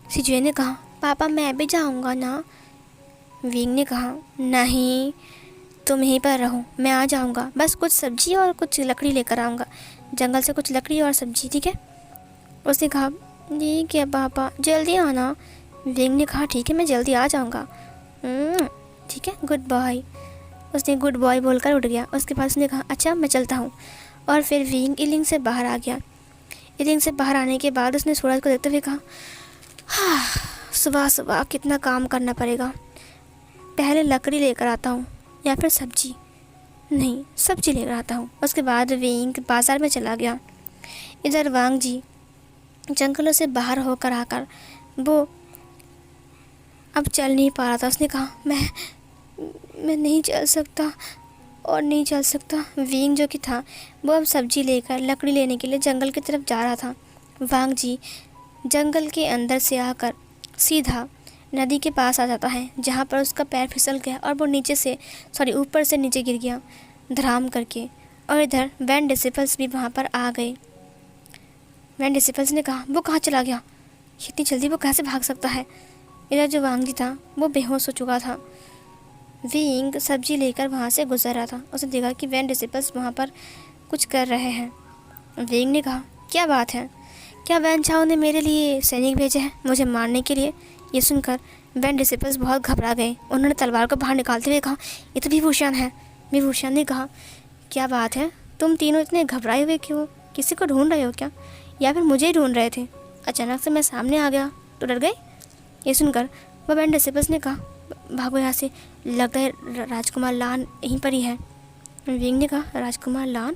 सिजुए ने कहा, पापा मैं भी जाऊँगा ना? विंग ने कहा, नहीं तुम यहीं पर रहो, मैं आ जाऊँगा, बस कुछ सब्जी और कुछ लकड़ी लेकर आऊँगा, जंगल से कुछ लकड़ी और सब्जी, ठीक है? उसने कहा, ठीक है पापा, जल्दी आना। विंग ने कहा, ठीक है मैं जल्दी आ जाऊँगा, ठीक है, गुड बॉय। उसने गुड बॉय बोलकर उठ गया। उसके बाद उसने कहा, अच्छा मैं चलता हूँ। और फिर विंग इलिंग से बाहर आ गया। इलिंग से बाहर आने के बाद उसने सूरज को देखते हुए कहा, हाँ सुबह सुबह कितना काम करना पड़ेगा, पहले लकड़ी लेकर आता हूँ या फिर सब्जी, नहीं सब्जी लेकर आता हूँ। उसके बाद विंग बाज़ार में चला गया। इधर वांग जी जंगलों से बाहर होकर आकर वो अब चल नहीं पा रहा था। उसने कहा, मैं नहीं चल सकता और नहीं चल सकता। विंग जो कि था वो अब सब्जी लेकर लकड़ी लेने के लिए जंगल की तरफ जा रहा था। वांग जी जंगल के अंदर से आकर सीधा नदी के पास आ जाता है, जहाँ पर उसका पैर फिसल गया और वो ऊपर से नीचे गिर गया धड़ाम करके। और इधर वैन डिसिपल्स भी वहाँ पर आ गए। वैन डिसिपल्स ने कहा, वो कहाँ चला गया? इतनी जल्दी वो कैसे भाग सकता है? इधर जो वांग जी था वो बेहोश हो चुका था। विंग सब्जी लेकर वहाँ से गुजर रहा था। उसने देखा कि वैन डिसिपल्स वहाँ पर कुछ कर रहे हैं। विंग ने कहा, क्या बात है? क्या वैन चाओ ने मेरे लिए सैनिक भेजे हैं मुझे मारने के लिए? ये सुनकर वैन डिसिपल्स बहुत घबरा गए। उन्होंने तलवार को बाहर निकालते हुए कहा, ये तो विभूषण है। विभूषण ने कहा, क्या बात है, तुम तीनों इतने घबराए हुए क्यों? किसी को ढूंढ रहे हो क्या, या फिर मुझे ही ढूंढ रहे थे? अचानक से मैं सामने आ गया तो डर गए? ये सुनकर वह वैन डिसिपल्स ने कहा, भागो यहाँ से, लगता है राजकुमार लान यहीं पर ही है। विंग ने कहा, राजकुमार लान?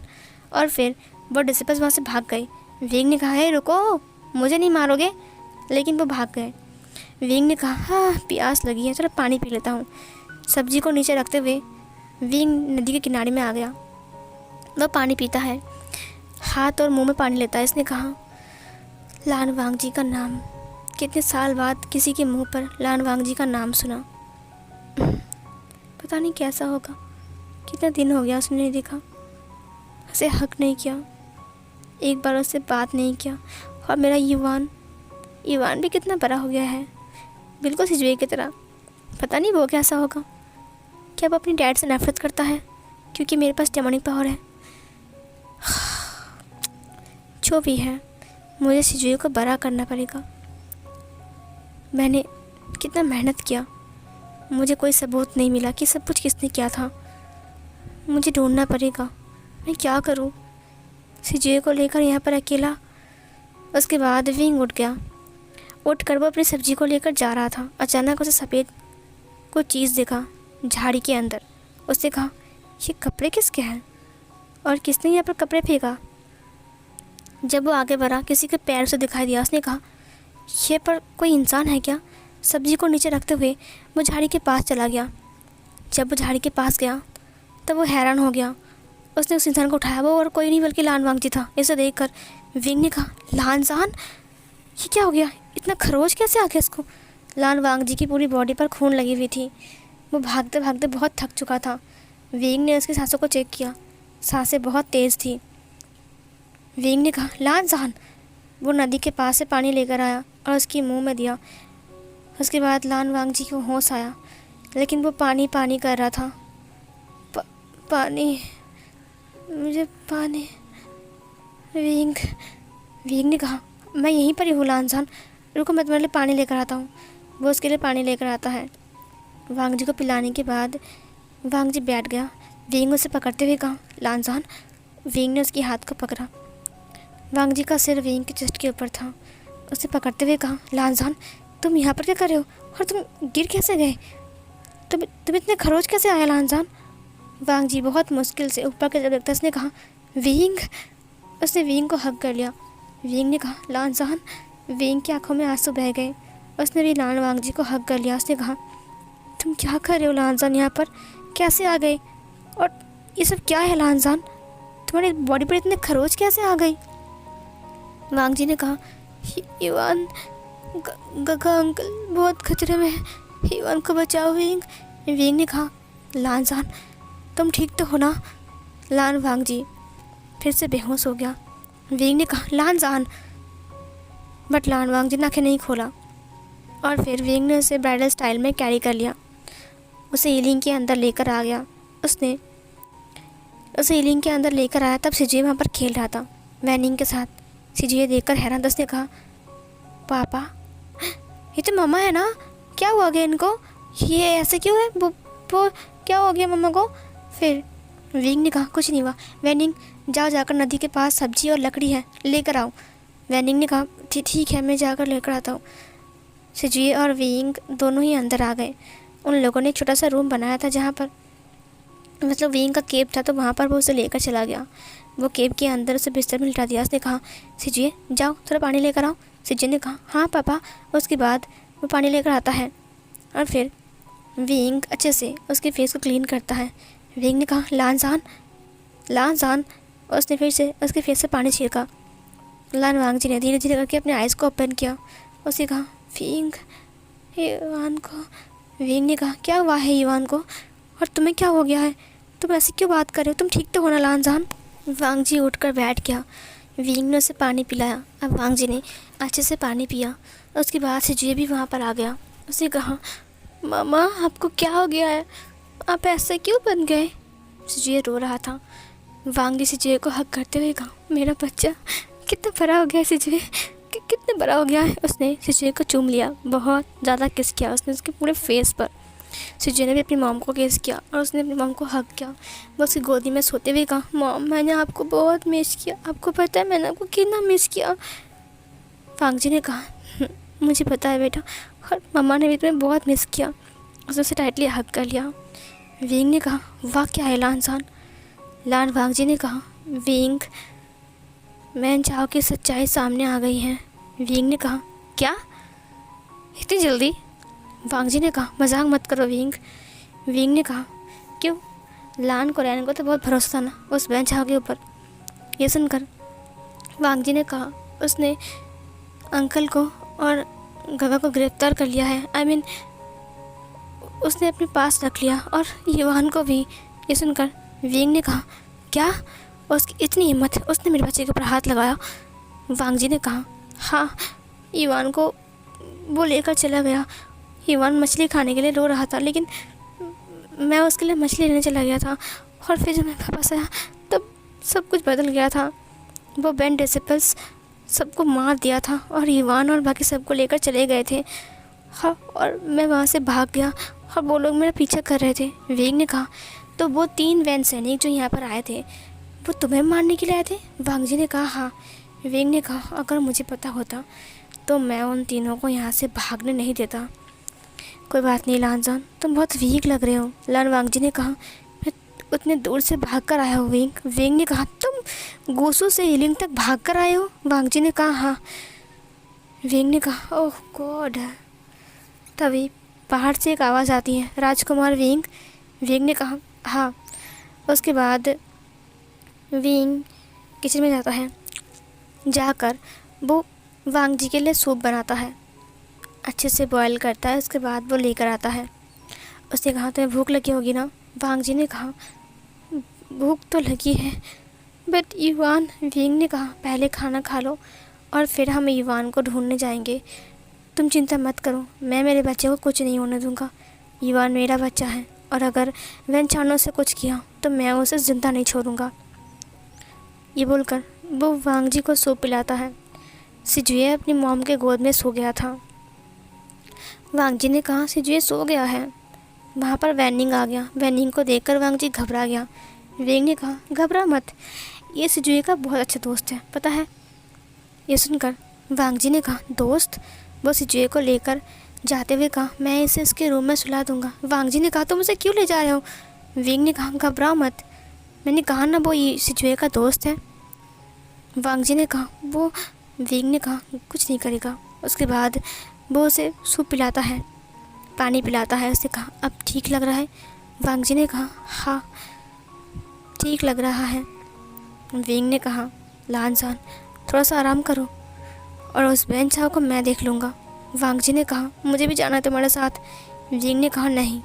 और फिर वो डिसिपल्स वहाँ से भाग गए। विंग ने कहा, है रुको, मुझे नहीं मारोगे? लेकिन वो भाग गए। विंग ने कहा, हाँ प्यास लगी है, चलो पानी पी लेता हूँ। सब्जी को नीचे रखते हुए विंग नदी के किनारे में आ गया। वह पानी पीता है, हाथ और मुंह में पानी लेता है। इसने कहा, लान वांग जी का नाम, कितने साल बाद किसी के मुंह पर लान वांग जी का नाम सुना। पता नहीं कैसा होगा, कितना दिन हो गया उसने नहीं देखा, उसे हक नहीं किया, एक बार उससे बात नहीं किया। और मेरा ईवान भी कितना बड़ा हो गया है, बिल्कुल सिजुए की तरह। पता नहीं वो कैसा होगा, क्या वो अपनी डैड से नफरत करता है क्योंकि मेरे पास डेमोनिक पावर है? जो भी है, मुझे सिजुए को बड़ा करना पड़ेगा। मैंने कितना मेहनत किया, मुझे कोई सबूत नहीं मिला कि सब कुछ किसने किया था। मुझे ढूंढना पड़ेगा, मैं क्या करूं? सिजुए को लेकर यहाँ पर अकेला। उसके बाद विंग उठ गया। उठकर वो अपनी सब्जी को लेकर जा रहा था। अचानक उसे सफ़ेद कुछ चीज़ दिखा झाड़ी के अंदर। उसने कहा, ये कपड़े किसके हैं और किसने यहाँ पर कपड़े फेंका? जब वो आगे बढ़ा, किसी के पैर से दिखाई दिया। उसने कहा, ये पर कोई इंसान है क्या? सब्जी को नीचे रखते हुए वो झाड़ी के पास चला गया। जब वो झाड़ी के पास गया तब वो हैरान हो गया। उसने उस इंसान को उठाया, वो और कोई नहीं बल्कि लान वांग जी था। इसे देखकर विंग ने कहा, लान जान, ये क्या हो गया? इतना खरोच कैसे आ गया इसको? लान वांग जी की पूरी बॉडी पर खून लगी हुई थी। वो भागते भागते बहुत थक चुका था। विंग ने उसकी सांसों को चेक किया, सांसें बहुत तेज़ थी। विंग ने कहा, लान जान। वो नदी के पास से पानी लेकर आया और उसके मुंह में दिया। उसके बाद लान वांग जी को होश आया, लेकिन वो पानी पानी कर रहा था। पानी, मुझे पानी। विंग ने कहा, मैं यहीं पर ही हूँ लान जान, रुको मैं तुम्हारे लिए पानी लेकर आता हूँ। वो उसके लिए पानी लेकर आता है। वांग जी को पिलाने के बाद वांग जी बैठ गया। विंग उसे पकड़ते हुए कहा, लान जान। विंग ने उसके हाथ को पकड़ा। वांग जी का सिर विंग के चेस्ट के ऊपर था। उसे पकड़ते हुए कहा, लान जान, तुम यहाँ पर क्या कर रहे हो और तुम गिर कैसे गए? तुम इतने खरोच कैसे आया लान जान? वांग जी बहुत मुश्किल से ऊपर की तरफ देखता। उसने कहा, विंग। उसने विंग को हक कर लिया। विंग ने कहा, लान जान। विंग की आंखों में आंसू बह गए। उसने भी लान वांग जी को हक कर लिया। उसने कहा, तुम क्या कर रहे हो लान जान? यहाँ पर कैसे आ गए? और ये सब क्या है लान जान? तुम्हारी बॉडी पर इतने खरोच कैसे आ गई? वांग जी ने कहा, ईवान, गगा अंकल बहुत खतरे में है, ईवान को बचाओ विंग। विंग ने कहा, लान जान, तुम ठीक तो हो ना? लान वांग जी फिर से बेहोश हो गया। विंग ने कहा, लान जान, बट लान वांग जी ने आंखें नहीं खोला। और फिर विंग ने उसे ब्राइडल स्टाइल में कैरी कर लिया, उसे ईलिंग के अंदर लेकर आ गया। उसने उसे ईलिंग के अंदर लेकर आया। तब सिजुए वहाँ पर खेल रहा था वैनिंग के साथ। सिजुए देखकर हैरान था। उसने कहा, पापा, ये तो मम्मा है ना, क्या हुआ गया इनको? ये ऐसे क्यों है? वो क्या हो गया मम्मा को? फिर विंग ने कहा, कुछ नहीं हुआ। वैनिंग, जाओ जाकर नदी के पास सब्जी और लकड़ी है, लेकर आओ। वैनिंग ने कहा, ठीक है, मैं जाकर लेकर आता हूँ। सिजुए और विंग दोनों ही अंदर आ गए। उन लोगों ने एक छोटा सा रूम बनाया था जहाँ पर मतलब विंग का केव था, तो वहाँ पर वो उसे लेकर चला गया। वो केव के अंदर उसे बिस्तर में लिटा दिया। उसने कहा, सिजुए जाओ थोड़ा पानी लेकर आओ। सिजुए ने कहा, हाँ पापा। उसके बाद वो पानी लेकर आता है और फिर विंग अच्छे से उसके फेस को क्लीन करता है। विंग ने कहा, लान जान। उसने फिर से उसके फेस से पानी छिड़का। लान वांगजी ने धीरे धीरे करके अपने आइज़ को ओपन किया। उसने कहा विंग, ईवान को। विंग ने कहा क्या हुआ है ईवान को, और तुम्हें क्या हो गया है, तुम ऐसे क्यों बात कर रहे हो, तुम ठीक तो हो ना लानजान। वांगजी उठकर बैठ गया। विंग ने उसे पानी पिलाया। अब वांगजी ने अच्छे से पानी पिया। उसके बाद सिजुए भी वहाँ पर आ गया। उसने कहा मामा आपको क्या हो गया है, आप ऐसे क्यों बन गए। सिजुए रो रहा था। वांगजी सिजुए को हक करते हुए कहा मेरा बच्चा कितना बड़ा हो गया है सिजुए, कितना बड़ा हो गया है। उसने सिजुए को चूम लिया, बहुत ज़्यादा किस किया उसने उसके पूरे फेस पर। सिजुए ने भी अपनी मॉम को किस किया और उसने अपनी मॉम को हक किया। वो उसकी गोदी में सोते हुए कहा मॉम मैंने आपको बहुत मिस किया, आपको पता है मैंने आपको कितना मिस किया। वांगजी ने कहा मुझे पता है बेटा, और मम्मा ने भी तुम्हें बहुत मिस किया। उसने उसे टाइटली हक कर लिया। विंग ने कहा वाह क्या है लानसान। लान वांगजी ने कहा विंग मैं चाहो कि सच्चाई सामने आ गई है। विंग ने कहा क्या, इतनी जल्दी। वांगजी ने कहा मजाक मत करो विंग। विंग ने कहा क्यों, लान को रहने को तो बहुत भरोसा था ना उस बेंच के ऊपर। ये सुनकर वांगजी ने कहा उसने अंकल को और गवा को गिरफ्तार कर लिया है, आई मीन उसने अपने पास रख लिया, और ईवान को भी। ये सुनकर विंग ने कहा क्या, उसकी इतनी हिम्मत है, उसने मेरे बच्चे के ऊपर हाथ लगाया। वांगजी ने कहा हाँ, ईवान को वो लेकर चला गया। ईवान मछली खाने के लिए रो रहा था, लेकिन मैं उसके लिए मछली लेने चला गया था, और फिर जब मैं वापस आया तब सब कुछ बदल गया था। वो बेन डिसिपल्स सबको मार दिया था और ईवान और बाकी सबको लेकर चले गए थे। हाँ, और मैं वहाँ से भाग गया और वो लोग मेरा पीछा कर रहे थे। विंग ने कहा तो वो 3 वैन सैनिक जो यहाँ पर आए थे वो तुम्हें मारने के लिए आए थे। वांगजी ने कहा हाँ। विंग ने कहा अगर मुझे पता होता तो मैं उन तीनों को यहाँ से भागने नहीं देता। कोई बात नहीं लानजान, तुम बहुत वीक लग रहे हो। लान वांगजी ने कहा मैं उतने दूर से भाग कर आया हूँ विंग। विंग ने कहा तुम गोसू से हीलिंग तक भाग कर आए हो। वांगजी ने कहा हाँ। विंग ने कहा ओह गॉड। तभी बाहर से एक आवाज़ आती है राजकुमार विंग। विंग ने कहा हाँ। उसके बाद विंग किचन में जाता है। जाकर वो वांगजी के लिए सूप बनाता है, अच्छे से बॉईल करता है। उसके बाद वो लेकर आता है। उसने कहा तुम्हें भूख लगी होगी ना। वांगजी ने कहा भूख तो लगी है बट ईवान। विंग ने कहा पहले खाना खा लो और फिर हम ईवान को ढूंढने जाएंगे। तुम चिंता मत करो, मैं मेरे बच्चे को कुछ नहीं होने दूंगा। ईवान मेरा बच्चा है और अगर वेंचानो से कुछ किया तो मैं उसे ज़िंदा नहीं छोड़ूंगा। ये बोलकर वो वांगजी को सूप पिलाता है। सिजुए अपनी मॉम के गोद में सो गया था। वांगजी ने कहा सिजुए सो गया है। वहाँ पर वैनिंग आ गया। वैनिंग को देखकर वांगजी घबरा गया। विंग ने कहा घबरा मत, ये सिजुए का बहुत अच्छा दोस्त है पता है। ये सुनकर वांगजी ने कहा दोस्त। वो सिजुए को लेकर जाते हुए कहा मैं इसे इसके रूम में सुला दूंगा। वांगजी ने कहा तुम उसे क्यों ले जा रहे हो। विंग ने कहा घबराओ मत, मैंने कहा ना वो ये सिजुए का दोस्त है। वांगजी ने कहा वो। विंग ने कहा कुछ नहीं करेगा। उसके बाद वो उसे सूप पिलाता है, पानी पिलाता है। उसने कहा अब ठीक लग रहा है। वांगजी ने कहा हाँ ठीक लग रहा है। विंग ने कहा लानसान थोड़ा सा आराम करो और उस बेंच को मैं देख लूँगा। वांगजी ने कहा मुझे भी जाना है तुम्हारे साथ। विंग ने कहा नहीं,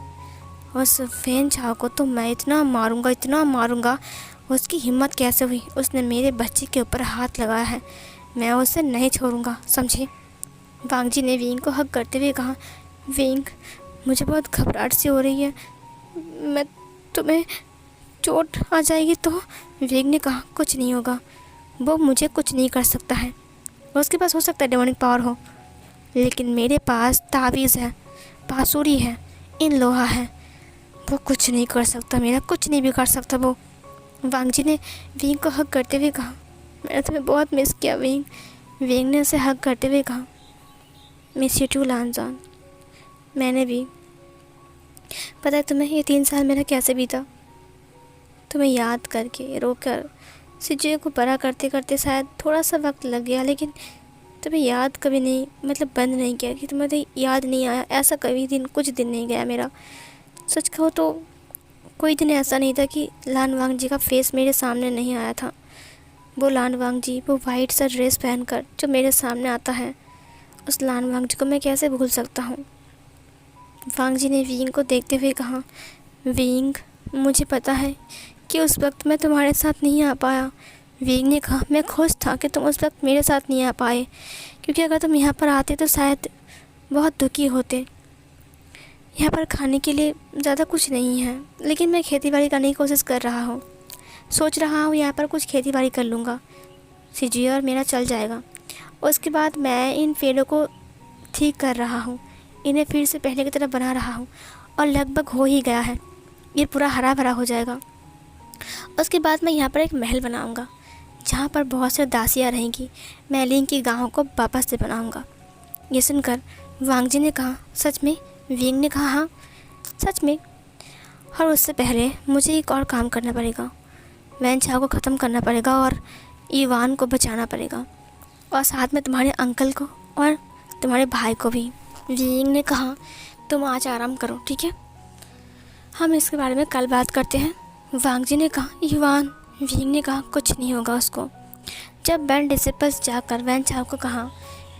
उस बेंच को तो मैं इतना मारूंगा, उसकी हिम्मत कैसे हुई, उसने मेरे बच्चे के ऊपर हाथ लगाया है, मैं उसे नहीं छोड़ूंगा समझे। वांगजी ने विंग को हक करते हुए कहा विंग मुझे बहुत घबराहट सी हो रही है, मैं तुम्हें चोट आ जाएगी तो। विंग ने कहा कुछ नहीं होगा, वो मुझे कुछ नहीं कर सकता है। उसके पास हो सकता है डेमोनिक पावर हो, लेकिन मेरे पास तावीज़ है, बांसुरी है, इन लोहा है, वो कुछ नहीं कर सकता, मेरा कुछ नहीं बिगाड़ सकता वो। वांगजी ने विंग को हक करते हुए कहा मैंने तुम्हें बहुत मिस किया विंग। विंग ने उसे हक करते हुए कहा मिस यू टू लानजान, मैंने भी। पता है तुम्हें ये 3 साल मेरा कैसे बीता, तुम्हें याद करके रोकर सिजुए को बड़ा करते करते शायद थोड़ा सा वक्त लग गया, लेकिन तुम्हें याद कभी नहीं, मतलब बंद नहीं किया कि तुम्हें याद नहीं आया। ऐसा कभी दिन कुछ दिन नहीं गया मेरा। सच कहो तो कोई दिन ऐसा नहीं था कि लान वांगजी का फेस मेरे सामने नहीं आया था। वो लान वांग जी वो वाइट सा ड्रेस पहनकर जो मेरे सामने आता है, उस लान वांग जी को मैं कैसे भूल सकता हूँ। वांग जी ने विंग को देखते हुए कहा, विंग, मुझे पता है कि उस वक्त मैं तुम्हारे साथ नहीं आ पाया। विंग ने कहा, मैं खुश था कि तुम उस वक्त मेरे साथ नहीं आ पाए, क्योंकि अगर तुम यहाँ पर आते तो शायद बहुत दुखी होते। यहाँ पर खाने के लिए ज़्यादा कुछ नहीं है, लेकिन मैं खेती बाड़ी करने की कोशिश कर रहा हूँ। सोच रहा हूँ यहाँ पर कुछ खेती बाड़ी कर लूँगा, सिजुए और मेरा चल जाएगा। उसके बाद मैं इन पेड़ों को ठीक कर रहा हूँ, इन्हें फिर से पहले की तरह बना रहा हूँ, और लगभग हो ही गया है। ये पूरा हरा भरा हो जाएगा। उसके बाद मैं यहाँ पर एक महल बनाऊँगा जहाँ पर बहुत से दासियाँ रहेंगी। मैं लिंग की गाँव को वापस से बनाऊँगा। ये सुनकर वांग जी ने कहा, सच में? विंग ने कहा, हाँ सच में। और उससे पहले मुझे एक और काम करना पड़ेगा। वैन चाओ को ख़त्म करना पड़ेगा और ईवान को बचाना पड़ेगा, और साथ में तुम्हारे अंकल को और तुम्हारे भाई को भी। विंग ने कहा, तुम आज आराम करो, ठीक है, हम इसके बारे में कल बात करते हैं। वांग जी ने कहा, ईवान। विंग ने कहा, कुछ नहीं होगा उसको। जब वैन डिसिपल्स जाकर वैन चाओ को कहा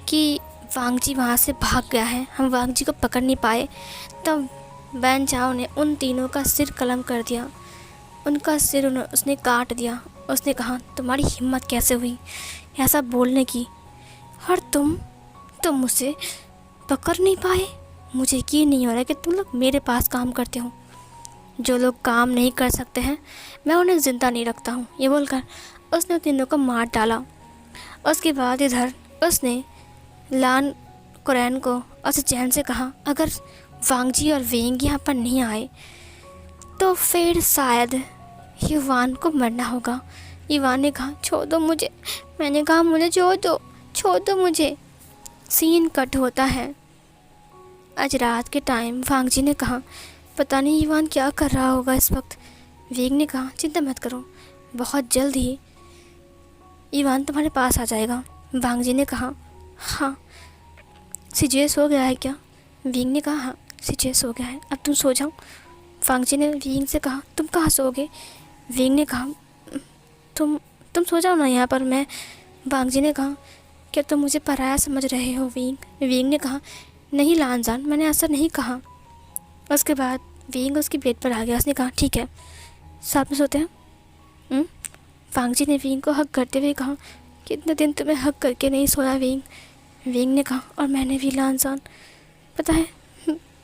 कि वांग जी वहाँ से भाग गया है, हम वांग जी को पकड़ नहीं पाए, तब वैन चाओ ने उन तीनों का सिर कलम कर दिया। उनका सिर उसने काट दिया। उसने कहा, तुम्हारी हिम्मत कैसे हुई ऐसा बोलने की, और तुम मुझे पकड़ नहीं पाए? मुझे यकीन नहीं हो रहा है कि तुम लोग मेरे पास काम करते हो। जो लोग काम नहीं कर सकते हैं मैं उन्हें ज़िंदा नहीं रखता हूँ। ये बोलकर उसने तीनों को मार डाला। उसके बाद इधर उसने लान कुरैन को उसे चैन से कहा, अगर वांग जी और वेंग यहाँ पर नहीं आए तो फिर शायद युवान को मरना होगा। युवान ने कहा, छोड़ दो मुझे। मैंने कहा, मुझे छोड़ दो मुझे। सीन कट होता है। आज रात के टाइम वांग जी ने कहा, पता नहीं युवान क्या कर रहा होगा इस वक्त। वेंग ने कहा, चिंता मत करो, बहुत जल्द ही युवान तुम्हारे पास आ जाएगा। वांग जी ने कहा, हाँ। सिजुए सो गया है क्या? विंग ने कहा, हाँ सिजुए सो गया है, अब तुम सो जाओ। वांग जी ने विंग से कहा, तुम कहाँ सोओगे? विंग ने कहा, तुम सो जाओ ना यहाँ पर। मैं वांग जी ने कहा, क्या तुम मुझे पराया समझ रहे हो विंग? विंग ने कहा, नहीं लानजान, मैंने ऐसा नहीं कहा। उसके बाद विंग उसकी बेड पर आ गया। उसने कहा, ठीक है साथ में सोते हैं। वांग जी ने विंग को हक करते हुए कहा, कितने दिन तुम्हें हक करके नहीं सोया विंग? विंग ने कहा, और मैंने भी लानजान, पता है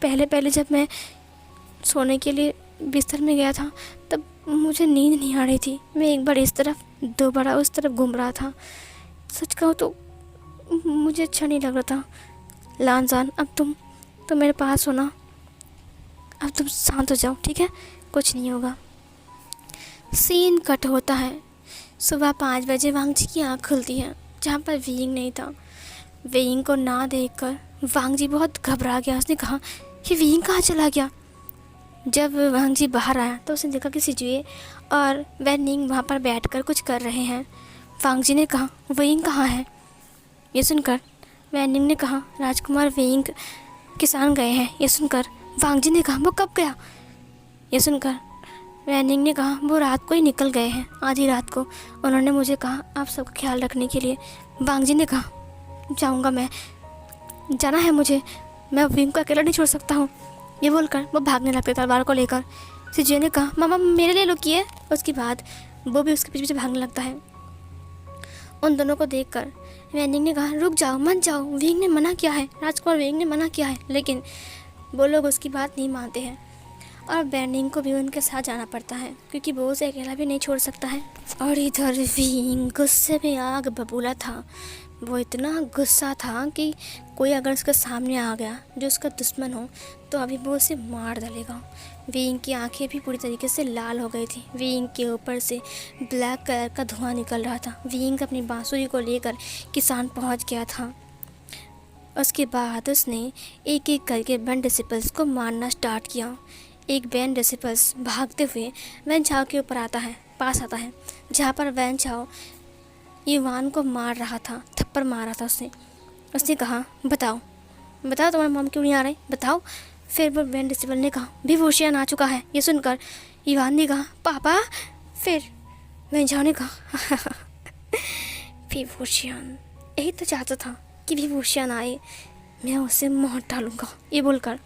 पहले जब मैं सोने के लिए बिस्तर में गया था तब मुझे नींद नहीं आ रही थी। मैं एक बार इस तरफ दो बार उस तरफ घूम रहा था। सच कहूँ तो मुझे अच्छा नहीं लग रहा था। लानजान, अब तुम तो मेरे पास हो ना, अब तुम शांत हो जाओ, ठीक है, कुछ नहीं होगा। सीन कट होता है। सुबह 5 बजे वांग जी की आँख खुलती है, जहाँ पर विंग नहीं था। विंग को ना देखकर वांग जी बहुत घबरा गया। उसने कहा, ये विंग कहाँ चला गया? जब वांग जी बाहर आया तो उसने देखा कि सिजुए और वैनिंग वहाँ पर बैठकर कुछ कर रहे हैं। वांग जी ने कहा, विंग कहाँ है? ये सुनकर वैनिंग ने कहा, राजकुमार विंग किसान गए हैं। ये सुनकर वांग जी ने कहा, वो कब गया? ये सुनकर वैनिंग ने कहा, वो रात को ही निकल गए हैं, आधी रात को। उन्होंने मुझे कहा आप सबका ख्याल रखने के लिए। वांग जी ने कहा, जाऊँगा मैं, जाना है मुझे, मैं विंग को अकेला नहीं छोड़ सकता हूँ। ये बोलकर वो भागने लगते तलवार को लेकर। सिजुए ने कहा, मामा मेरे लिए लुकिए। उसके बाद वो भी उसके पीछे पीछे भागने लगता है। उन दोनों को देखकर वैनिंग ने कहा, रुक जाओ, मत जाओ, विंग ने मना किया है, राजकुमार विंग ने मना किया है। लेकिन वो लोग उसकी बात नहीं मानते हैं और वैनिंग को भी उनके साथ जाना पड़ता है, क्योंकि वो उसे अकेला भी नहीं छोड़ सकता है। और इधर विंग गुस्से में आग बबूला था। वो इतना गुस्सा था कि कोई अगर उसके सामने आ गया जो उसका दुश्मन हो तो अभी वो उसे मार डालेगा। विंग की आंखें भी पूरी तरीके से लाल हो गई थी। विंग के ऊपर से ब्लैक कलर का धुआं निकल रहा था। विंग अपनी बांसुरी को लेकर किसान पहुंच गया था। उसके बाद उसने एक एक करके वैन डिसिपल्स को मारना स्टार्ट किया। एक वैन डिसिपल्स भागते हुए वैन चाओ के ऊपर पास आता है, जहाँ पर वैन चाओ युवान को मार रहा था, थप्पड़ मारा था उसने। उसने कहा, बताओ तुम्हारा मॉम क्यों नहीं आ रही, बताओ। फिर वो वैन डिसिपल ने कहा, विभूषण आ चुका है। ये सुनकर युवान ने कहा, पापा। फिर वैन चाओ ने कहा विभूषण, यही तो चाहता था कि विभूषण आए, मैं उसे मार डालूंगा। ये बोलकर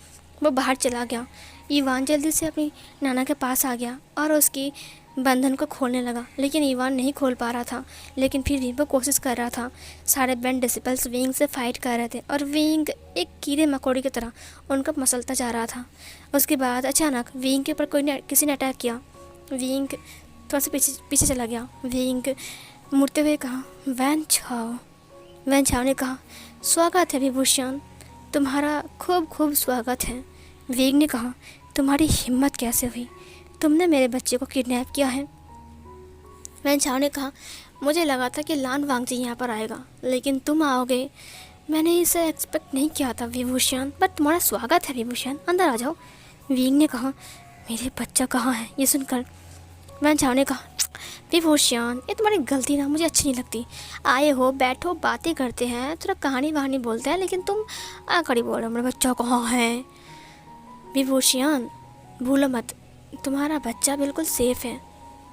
वो बाहर चला गया। इवान जल्दी से अपनी नाना के पास आ गया और उसकी बंधन को खोलने लगा, लेकिन इवान नहीं खोल पा रहा था। लेकिन फिर भी वो कोशिश कर रहा था। सारे बैंड डिसिपल्स विंग से फाइट कर रहे थे और विंग एक कीड़े मकोड़े की तरह उनको मसलता जा रहा था। उसके बाद अचानक विंग के ऊपर किसी ने अटैक किया। विंग थोड़ा सा पीछे चला गया। विंग मुड़ते हुए कहा, वैन छाओ। वैन छाओ ने कहा, स्वागत है विभूषण, तुम्हारा खूब खूब स्वागत है। विंग ने कहा, तुम्हारी हिम्मत कैसे हुई, तुमने मेरे बच्चे को किडनैप किया है। वैन छाओ ने कहा, मुझे लगा था कि लान वांगजी यहाँ पर आएगा, लेकिन तुम आओगे, मैंने इसे एक्सपेक्ट नहीं किया था विभूषण, बट तुम्हारा स्वागत है विभूषण, अंदर आ जाओ। विंग ने कहा, मेरे बच्चा कहाँ है। ये सुनकर वैन छाओ ने कहा, विभूषण ये तुम्हारी गलती ना, मुझे अच्छी नहीं लगती। आए हो, बैठो, बातें करते हैं, थोड़ा कहानी वहानी बोलते हैं, लेकिन तुम आकड़ी बोल रहे हो मेरा बच्चा कहाँ है। विभूषण भूलो मत, तुम्हारा बच्चा बिल्कुल सेफ़ है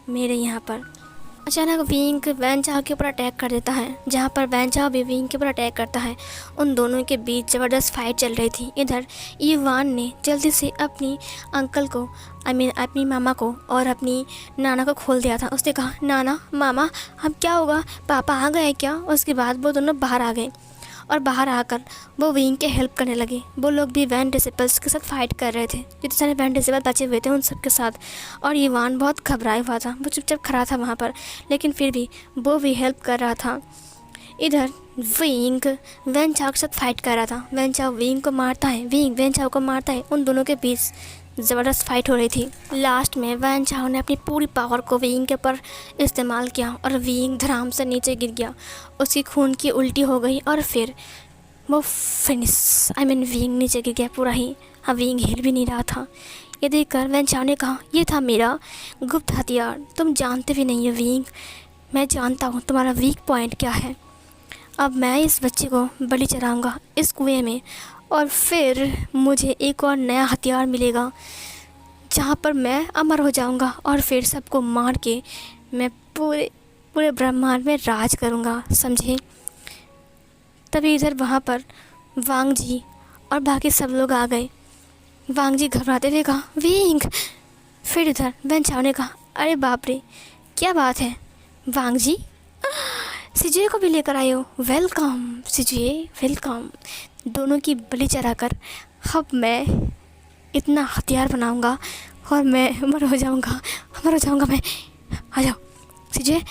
मेरे यहाँ पर। अचानक विंग वैन चाओ के ऊपर अटैक कर देता है, जहाँ पर वैन चाओ भी विंग के ऊपर अटैक करता है। उन दोनों के बीच ज़बरदस्त फाइट चल रही थी। इधर इवान ने जल्दी से अपनी अंकल को अपनी मामा को और अपनी नाना को खोल दिया था। उसने कहा, नाना मामा अब क्या होगा, पापा आ गए क्या। उसके बाद वो दोनों बाहर आ गए और बाहर आकर वो विंग के हेल्प करने लगे। वो लोग भी वैन डिसिपल्स के साथ फाइट कर रहे थे, जितने सारे वैन डिसिपल बचे हुए थे उन सब के साथ। और इवान बहुत घबराया हुआ था, वो चुपचाप खड़ा था वहाँ पर, लेकिन फिर भी वो भी हेल्प कर रहा था। इधर विंग वैन चाओ के साथ फाइट कर रहा था। वैन चाओ विंग को मारता है, विंग वैन चाओ को मारता है। उन दोनों के बीच ज़बरदस्त फाइट हो रही थी। लास्ट में वैन चाओ ने अपनी पूरी पावर को विंग के ऊपर इस्तेमाल किया और विंग धड़ाम से नीचे गिर गया। उसकी खून की उल्टी हो गई और फिर वो विंग नीचे गिर गया पूरा ही। हाँ, विंग हिल भी नहीं रहा था। ये देखकर वैन चाओ ने कहा, ये था मेरा गुप्त हथियार, तुम जानते भी नहीं हो विंग, मैं जानता हूँ तुम्हारा वीक पॉइंट क्या है। अब मैं इस बच्चे को बलि चढ़ाऊँगा इस कुएं में, और फिर मुझे एक और नया हथियार मिलेगा जहाँ पर मैं अमर हो जाऊँगा और फिर सबको मार के मैं पूरे ब्रह्मांड में राज करूँगा, समझे। तभी इधर वहाँ पर वांग जी और बाकी सब लोग आ गए। वांग जी घबराते हुए कहा, विंग। फिर इधर वैन चाओ ने कहा, अरे बाप रे, क्या बात है वांग जी, सिजुए को भी लेकर आए हो, वेलकम सिजुए, वेलकम। दोनों की बलि चढ़ाकर अब मैं इतना हथियार बनाऊंगा और मैं अमर हो जाऊंगा मैं। आ जाओ सिजुए,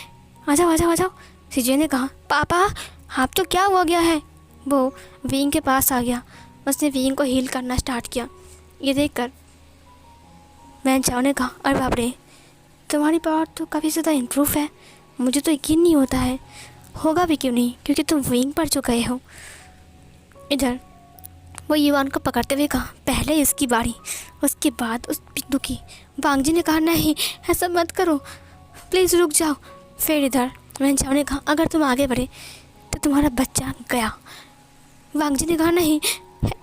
आ जाओ। सिजुए ने कहा, पापा आप तो क्या हो गया है। वो विंग के पास आ गया, उसने विंग को हील करना स्टार्ट किया। ये देखकर वैन चाओ ने कहा, अरे बाप रे, तुम्हारी पावर तो काफ़ी ज़्यादा इम्प्रूव है, मुझे तो यकीन नहीं होता है, होगा भी क्यों नहीं, क्योंकि तुम विंग पर जो गए हो। इधर वो इवान को पकड़ते हुए कहा, पहले इसकी बारी, उसके बाद उस पिद्दू की। वांग जी ने कहा, नहीं ऐसा मत करो, प्लीज़ रुक जाओ। फिर इधर वैन चाओ ने कहा, अगर तुम आगे बढ़े तो तुम्हारा बच्चा गया। वांग जी ने कहा, नहीं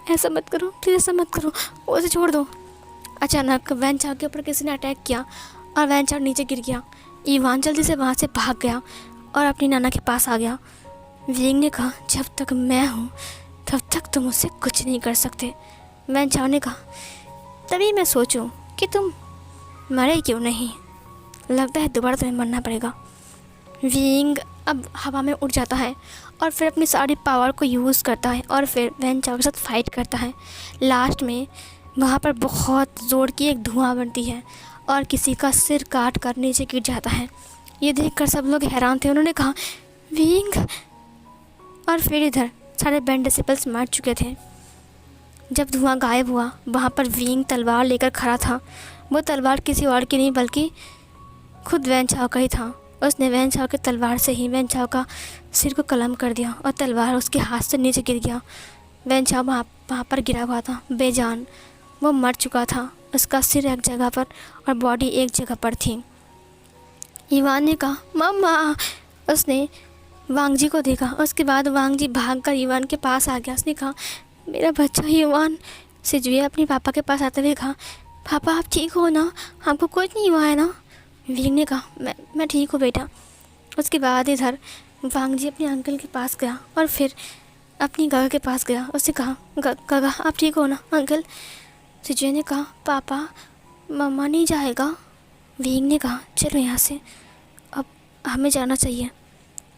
ऐसा मत करो, प्लीज़ ऐसा मत करो, उसे छोड़ दो। अचानक वैन चाओ के ऊपर किसी ने अटैक किया और वैन चाओ नीचे गिर गया। इवान जल्दी से वहाँ से भाग गया और अपनी नाना के पास आ गया। विंग ने कहा, जब तक मैं हूँ तब तक तुम मुझसे कुछ नहीं कर सकते। वैन चाओ ने कहा, तभी मैं सोचूं कि तुम मरे क्यों नहीं, लगता है दोबारा तुम्हें मरना पड़ेगा। विंग अब हवा में उड़ जाता है और फिर अपनी सारी पावर को यूज़ करता है और फिर वैन चाओ के साथ फाइट करता है। लास्ट में वहाँ पर बहुत ज़ोर की एक धुआं बनती है और किसी का सिर काट कर नीचे गिर जाता है। ये देखकर सब लोग हैरान थे, उन्होंने कहा, विंग। और फिर इधर सारे बैंड डिसिपल्स मर चुके थे। जब धुआं गायब हुआ, वहाँ पर विंग तलवार लेकर खड़ा था। वो तलवार किसी और की नहीं बल्कि खुद वैन चाओ का ही था। उसने वैन चाओ के तलवार से ही वैन चाओ का सिर को कलम कर दिया और तलवार उसके हाथ से नीचे गिर गया। वैन चाओ वहाँ पर गिरा हुआ था बेजान, वो मर चुका था। उसका सिर एक जगह पर और बॉडी एक जगह पर थी। इवान ने कहा, मम्मा। उसने वांग जी को देखा, उसके बाद वांग जी भागकर इवान के पास आ गया। उसने कहा, मेरा बच्चा इवान। सिजुए अपने पापा के पास आते हुए कहा, पापा आप ठीक हो ना, आपको कुछ नहीं हुआ है ना। विंग ने कहा, मैं ठीक हूँ बेटा। उसके बाद इधर वांग जी अपने अंकल के पास गया और फिर अपनी गगा के पास गया। उसने कहा, गगा आप ठीक हो ना अंकल? सिजुए ने कहा, पापा मम्मा नहीं जाएगा। विंग ने कहा, चलो यहाँ से, अब हमें जाना चाहिए।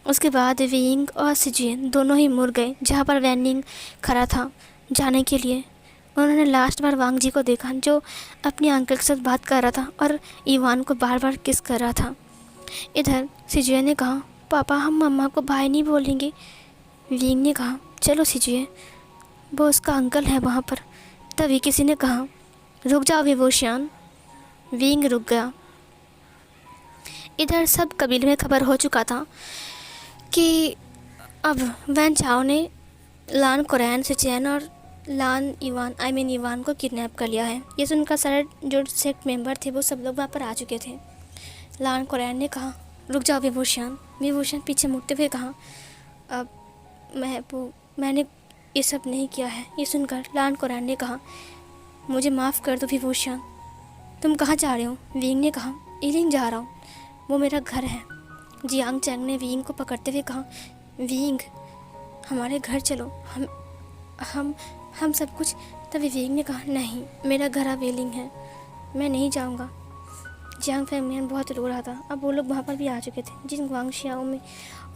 उसके बाद विंग और सिजुए दोनों ही मुड़ गए जहाँ पर वैनिंग खड़ा था जाने के लिए। उन्होंने लास्ट बार वांग जी को देखा जो अपने अंकल के साथ बात कर रहा था और इवान को बार बार किस कर रहा था। इधर सिजुए ने कहा, पापा हम मम्मा को भाई नहीं बोलेंगे। विंग ने कहा, चलो सिजुए, वो उसका अंकल है वहाँ पर। तभी किसी ने कहा, रुक जाओ विभूषण। विंग रुक गया। इधर सब कबीले में खबर हो चुका था कि अब वैन चाओ ने लान कोरैन सिचैन और लान इवान को किडनैप कर लिया है। ये सुनकर सारे जो सेक्ट मेंबर थे वो सब लोग वहाँ पर आ चुके थे। लान कोरैन ने कहा, रुक जाओ विभूषण। विभूषण पीछे मुड़ते हुए कहा, अब मैंने ये सब नहीं किया है। ये सुनकर लान कोरैन ने कहा, मुझे माफ़ कर दो विभूषण। तुम कहाँ जा रहे हो? विंग ने कहा, इलिंग जा रहा हूँ, वो मेरा घर है। जियांग चैंग ने विंग को पकड़ते हुए कहा, विंग हमारे घर चलो, हम सब कुछ। तभी विंग ने कहा, नहीं मेरा घर अवेलिंग है, मैं नहीं जाऊँगा। जियांग फैमिलियन बहुत रो रहा था। अब वो लोग वहाँ पर भी आ चुके थे, जिन ग्वांग शियाओ में,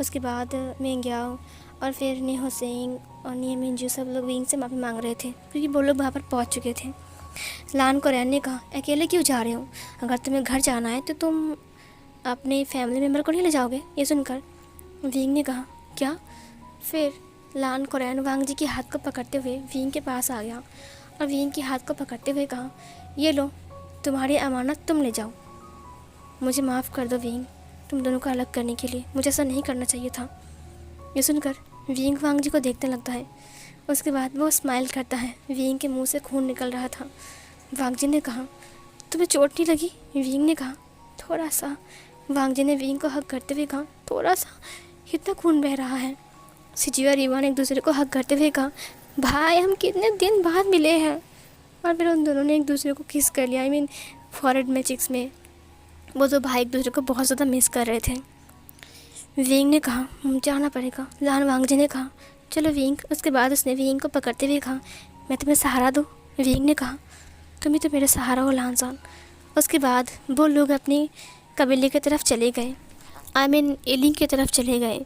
उसके बाद मेंग्याओ और फिर निहो सेंग और निये मिंजू सब लोग विंग से माफ़ी मांग रहे थे क्योंकि वो लोग वहाँ पर पहुँच चुके थे। लान कोरैन ने कहा, अकेले क्यों जा रहे हो? अगर तुम्हें घर जाना है तो तुम अपने फैमिली मेम्बर को नहीं ले जाओगे? ये सुनकर विंग ने कहा, क्या? फिर लान कोरैन वांग जी के हाथ को पकड़ते हुए विंग के पास आ गया और विंग के हाथ को पकड़ते हुए कहा, ये लो तुम्हारी अमानत, तुम ले जाओ। मुझे माफ़ कर दो विंग, तुम दोनों को अलग करने के लिए। मुझे ऐसा नहीं करना चाहिए था। ये सुनकर विंग वांग जी को देखने लगता है। उसके बाद वो स्माइल करता है। विंग के मुंह से खून निकल रहा था। वांग जी ने कहा, तुम्हें चोट नहीं लगी? विंग ने कहा, थोड़ा सा। वांग जी ने विंग को हक करते हुए कहा, थोड़ा सा? कितना खून बह रहा है? सिजुए और इवान एक दूसरे को हक करते हुए कहा, भाई हम कितने दिन बाद मिले हैं। और फिर उन दोनों ने एक दूसरे को किस कर लिया। फॉरहेड में, चिक्स में। वो दो भाई एक दूसरे को बहुत ज़्यादा मिस कर रहे थे। विंग ने कहा, जाना पड़ेगा। लान वांग जी ने कहा, चलो विंग। उसके बाद उसने विंग को पकड़ते हुए कहा, मैं तुम्हें सहारा दूँ? विंग ने कहा, तुम ही तो मेरा सहारा हो लानसान। उसके बाद वो लोग अपनी कबीले की तरफ चले गए, इलिंग की तरफ चले गए।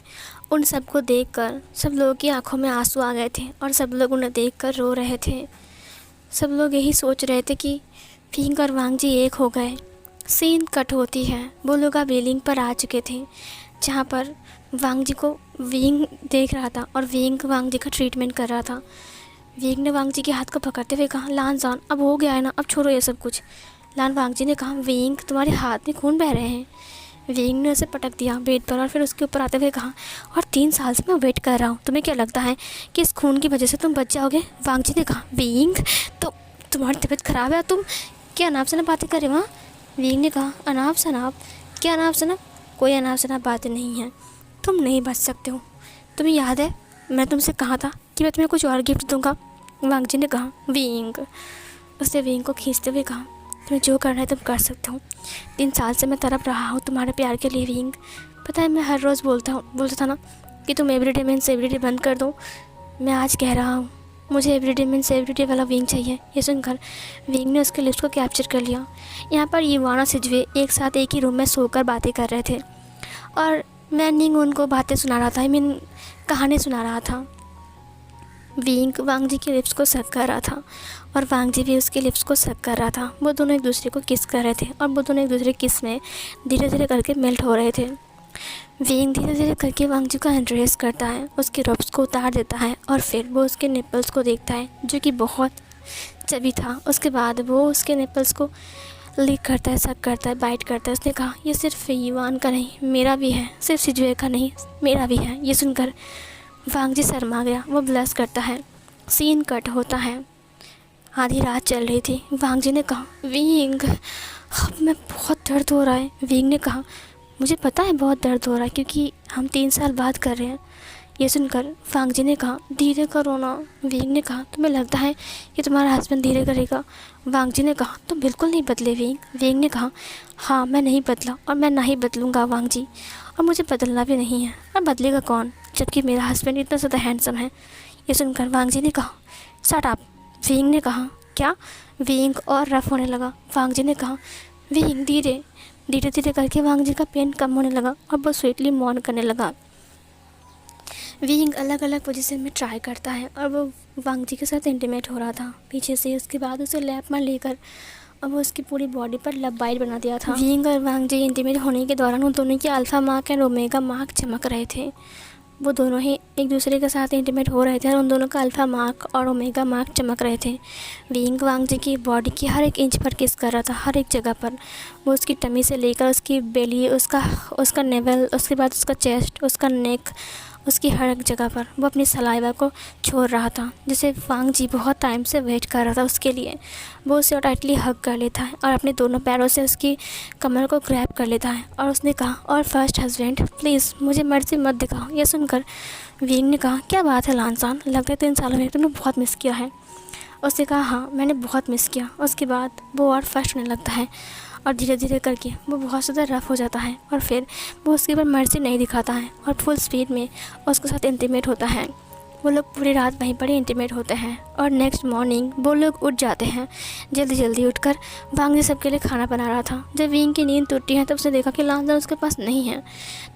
उन सबको देखकर सब लोगों की आंखों में आंसू आ गए थे और सब लोग उन्हें देखकर रो रहे थे। सब लोग यही सोच रहे थे कि विंग और वांग जी एक हो गए। सीन कट होती है। वो लोग अब इलिंग पर आ चुके थे जहाँ पर वांग जी को विंग देख रहा था और विंग वांग जी का ट्रीटमेंट कर रहा था। विंग ने वांग जी के हाथ को पकड़ते हुए कहा, लान जान अब हो गया है ना, अब छोड़ो ये सब कुछ। लान वांग जी ने कहा, विंग तुम्हारे हाथ में खून बह रहे हैं। विंग ने उसे पटक दिया बेड पर और फिर उसके ऊपर आते हुए कहा, और 3 साल से मैं वेट कर रहा हूँ, तुम्हें क्या लगता है कि इस खून की वजह से तुम बच जाओगे? वांग जी ने कहा, विंग तो तुम्हारी तबीयत ख़राब है, तुम क्या अनाप शनाप बातें कर रहे हो? विंग ने कहा, अनाप शनाप? क्या अनाप शनाप? कोई अनाप शनाप बातें नहीं है, तुम नहीं बच सकते हो। तुम्हें याद है मैं तुमसे कहा था कि मैं तुम्हें कुछ और गिफ्ट दूंगा? वांग जी ने कहा, विंग। उसने विंग को खींचते हुए कहा, तुम्हें जो करना है तुम कर सकते हो। 3 साल से मैं तड़प रहा हूँ तुम्हारे प्यार के लिए विंग। पता है मैं हर रोज़ बोलता था ना कि तुम एवरीडे मीन्स एवरीडे बंद कर दो। मैं आज कह रहा हूँ मुझे एवरीडे मीन्स एवरीडे वाला विंग चाहिए। ये सुनकर विंग ने उसके लिप्स को कैप्चर कर लिया। यहाँ पर इवान और सिजुए एक साथ एक ही रूम में सोकर बातें कर रहे थे और मैनिंग उनको बातें सुना रहा था, कहानी सुना रहा था। विंग वांग जी के लिप्स को सक कर रहा था और वांग जी भी उसके लिप्स को सक कर रहा था। वो दोनों एक दूसरे को किस कर रहे थे और वो दोनों एक दूसरे किस में धीरे धीरे करके मेल्ट हो रहे थे। विंग धीरे धीरे करके वांग जी को एंड्रेस करता है, उसके रब्स को उतार देता है और फिर वो उसके निपल्स को देखता है जो कि बहुत चबी था। उसके बाद वो उसके निपल्स को लिक करता है, सक करता है, बाइट करता है। उसने कहा, ये सिर्फ इवान का नहीं मेरा भी है, सिर्फ सिजुए का नहीं मेरा भी है। ये सुनकर वांग जी शर्मा गया, वो ब्लश करता है। सीन कट होता है। आधी रात चल रही थी। वांग जी ने कहा, विंग अब मैं बहुत दर्द हो रहा है। विंग ने कहा, मुझे पता है बहुत दर्द हो रहा है क्योंकि हम 3 साल बाद कर रहे हैं। ये सुनकर वांग जी ने कहा, धीरे करो ना। विंग ने कहा, तुम्हें लगता है कि तुम्हारा हस्बैंड धीरे करेगा? वांग जी ने कहा, तुम बिल्कुल नहीं बदले विंग। विंग ने कहा, हाँ मैं नहीं बदला और मैं ना ही बदलूँगा वांग जी। और मुझे बदलना भी नहीं है। और बदलेगा कौन जबकि मेरा हस्बैंड इतना ज़्यादा हैंडसम है। ये सुनकर वांग जी ने कहा, शट अप। विंग ने कहा, क्या? विंग और रफ होने लगा। वांग जी ने कहा, विंग धीरे धीरे करके वांग जी का पेन कम होने लगा और वो स्वीटली मौन करने लगा। विंग अलग अलग पोजीशन में ट्राई करता है और वो वांग जी के साथ इंटीमेट हो रहा था पीछे से। उसके बाद उसे लैप में लेकर और वो उसकी पूरी बॉडी पर लव बाइट बना दिया था। विंग और वांग जी इंटीमेट होने के दौरान उन दोनों के alpha mark and omega mark चमक रहे थे। वो दोनों ही एक दूसरे के साथ इंटीमेट हो रहे थे और उन दोनों का अल्फ़ा मार्क और ओमेगा मार्क चमक रहे थे। विंग वांग जी की बॉडी की हर एक इंच पर किस कर रहा था, हर एक जगह पर। वो उसकी टमी से लेकर उसकी बेली, उसका नेवल, उसके बाद उसका चेस्ट, उसका नेक, उसकी हर एक जगह पर वो अपनी सलाइवा को छोड़ रहा था, जिसे वांग जी बहुत टाइम से वेट कर रहा था उसके लिए। वो उसे टाइटली हग कर लेता है और अपने दोनों पैरों से उसकी कमर को ग्रैब कर लेता है और उसने कहा, और फर्स्ट हस्बैंड प्लीज़ मुझे मर्जी मत दिखाओ। यह सुनकर विंग ने कहा, क्या बात है लानसान, लगता है 3 सालों में तुमने बहुत मिस किया है। उसने कहा, हाँ मैंने बहुत मिस किया। उसके बाद वो और फर्स्ट होने लगता है और धीरे धीरे करके वो बहुत ज़्यादा रफ़ हो जाता है और फिर वो उसके ऊपर मर्जी नहीं दिखाता है और फुल स्पीड में उसके साथ इंटीमेट होता है। वो लोग पूरी रात वहीं पर ही इंटीमेट होते हैं और नेक्स्ट मॉर्निंग वो लोग उठ जाते हैं। जल्दी जल्दी उठकर वांग जी सबके लिए खाना बना रहा था। जब विंग की नींद टूटी है तब उसने देखा कि लानसान उसके पास नहीं है,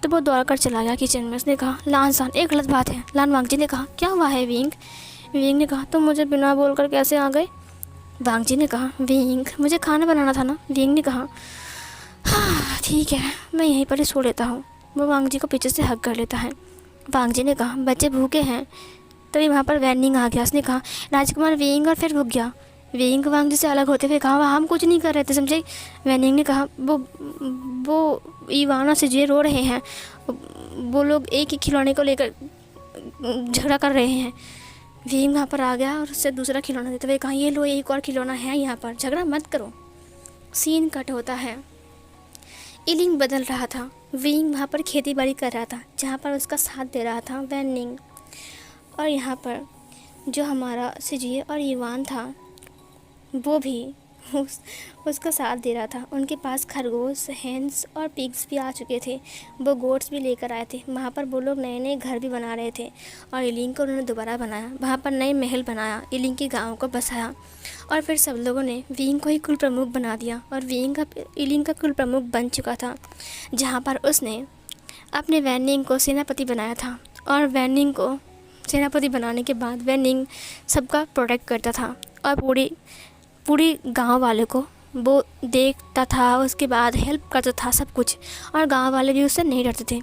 तो वो दौड़ कर चला गया किचन में। उसने कहा, लानसान एक गलत बात है। वांग जी ने कहा, क्या हुआ है विंग? विंग ने कहा, तुम मुझे बिना बोलकर कैसे आ गए? वांग जी ने कहा, विंग मुझे खाना बनाना था ना। विंग ने कहा, हाँ ठीक है मैं यहीं पर ही सो लेता हूँ। वो वांग जी को पीछे से हग कर लेता है। वांग जी ने कहा, बच्चे भूखे हैं। तभी वहाँ पर वैनिंग आ गया। उसने कहा, राजकुमार विंग, और फिर रुक गया। विंग वांग जी से अलग होते हुए कहा, हम कुछ नहीं कर रहे थे समझे। वैनिंग ने कहा, वो इवाना से जे रो रहे हैं, वो लोग एक ही खिलौने को लेकर झगड़ा कर रहे हैं। विंग वहाँ पर आ गया और उससे दूसरा खिलौना देते हुए कहा, ये लो एक और खिलौना है यहाँ पर, झगड़ा मत करो। सीन कट होता है। इलिंग बदल रहा था। विंग वहाँ पर खेती बाड़ी कर रहा था जहाँ पर उसका साथ दे रहा था वैनिंग, और यहाँ पर जो हमारा सिजिए और ईवान था वो भी उसका साथ दे रहा था। उनके पास खरगोश, हेंस और पिग्स भी आ चुके थे। वो गोट्स भी लेकर आए थे। वहाँ पर वो लोग नए नए घर भी बना रहे थे और इलिंग को उन्होंने दोबारा बनाया। वहाँ पर नए महल बनाया, इलिंग के गाँव को बसाया और फिर सब लोगों ने विंग को ही कुल प्रमुख बना दिया और विंग इलिंग का कुल प्रमुख बन चुका था, जहाँ पर उसने अपने वैनिंग को सेनापति बनाया था। और वैनिंग को सेनापति बनाने के बाद वैनिंग सबका प्रोटेक्ट करता था और पूरी गांव वाले को वो देखता था, उसके बाद हेल्प करता था सब कुछ, और गांव वाले भी उससे नहीं डरते थे।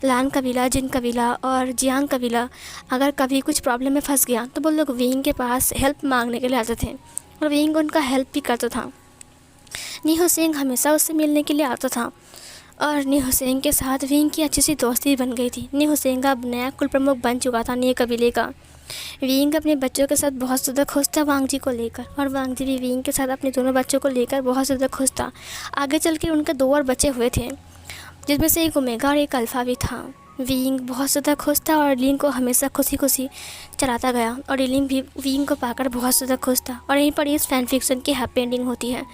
लान कबीला, जिन कबीला और जियांग कबीला अगर कभी कुछ प्रॉब्लम में फंस गया तो वो लोग विंग के पास हेल्प मांगने के लिए आते थे और विंग उनका हेल्प भी करता था। नीहोसेंग हमेशा उससे मिलने के लिए आता था और नीहोसेंग के साथ विंग की अच्छी सी दोस्ती बन गई थी। नीहोसेंग अब नया कुल प्रमुख बन चुका था नी कबीले का। विंग अपने बच्चों के साथ बहुत ज़्यादा खुश था वांग जी को लेकर, और वांग जी भी विंग के साथ अपने दोनों बच्चों को लेकर बहुत ज़्यादा खुश था। आगे चल के उनके 2 और बच्चे हुए थे, जिसमें से एक ओमेगा और एक अल्फ़ा भी था। विंग बहुत ज़्यादा खुश था और इलिंग को हमेशा खुशी खुशी चलाता गया और इलिंग भी विंग को पाकर बहुत ज़्यादा खुश था। और यहीं पर इस फ़ैन फिक्शन की हैप्पी एंडिंग होती है।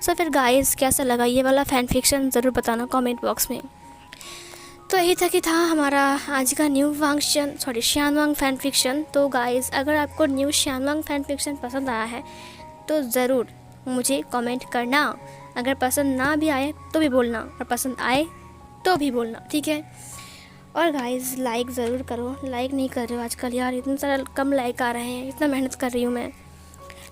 सो फिर गाइस कैसा लगा ये वाला फ़ैन फिक्शन ज़रूर बताना कमेंट बॉक्स में। तो यही तक ही था हमारा आज का न्यू श्यानवांग फ़ैन फिक्शन। तो गाइस अगर आपको न्यू श्यानवांग फ़ैन फिक्शन पसंद आया है तो ज़रूर मुझे कमेंट करना। अगर पसंद ना भी आए तो भी बोलना, और पसंद आए तो भी बोलना, ठीक है। और गाइस लाइक ज़रूर करो, लाइक नहीं कर रहे हो आजकल यार, इतने सारे कम लाइक आ रहे हैं, इतना मेहनत कर रही हूँ मैं।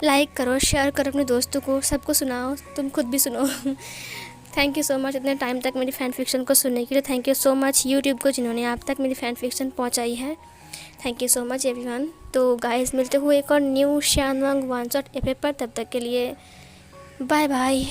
लाइक करो, शेयर करो अपने दोस्तों को, सबको सुनाओ, तुम खुद भी सुनो। थैंक यू सो मच इतने टाइम तक मेरी फ़ैन फिक्शन को सुनने के लिए। Thank you so much YouTube को जिन्होंने आप तक मेरी फ़ैन फिक्शन पहुँचाई है। Thank you so much everyone. तो गाइस मिलते हुए एक और न्यू श्यानवांग वन शॉट एफ पर, तब तक के लिए बाय बाय।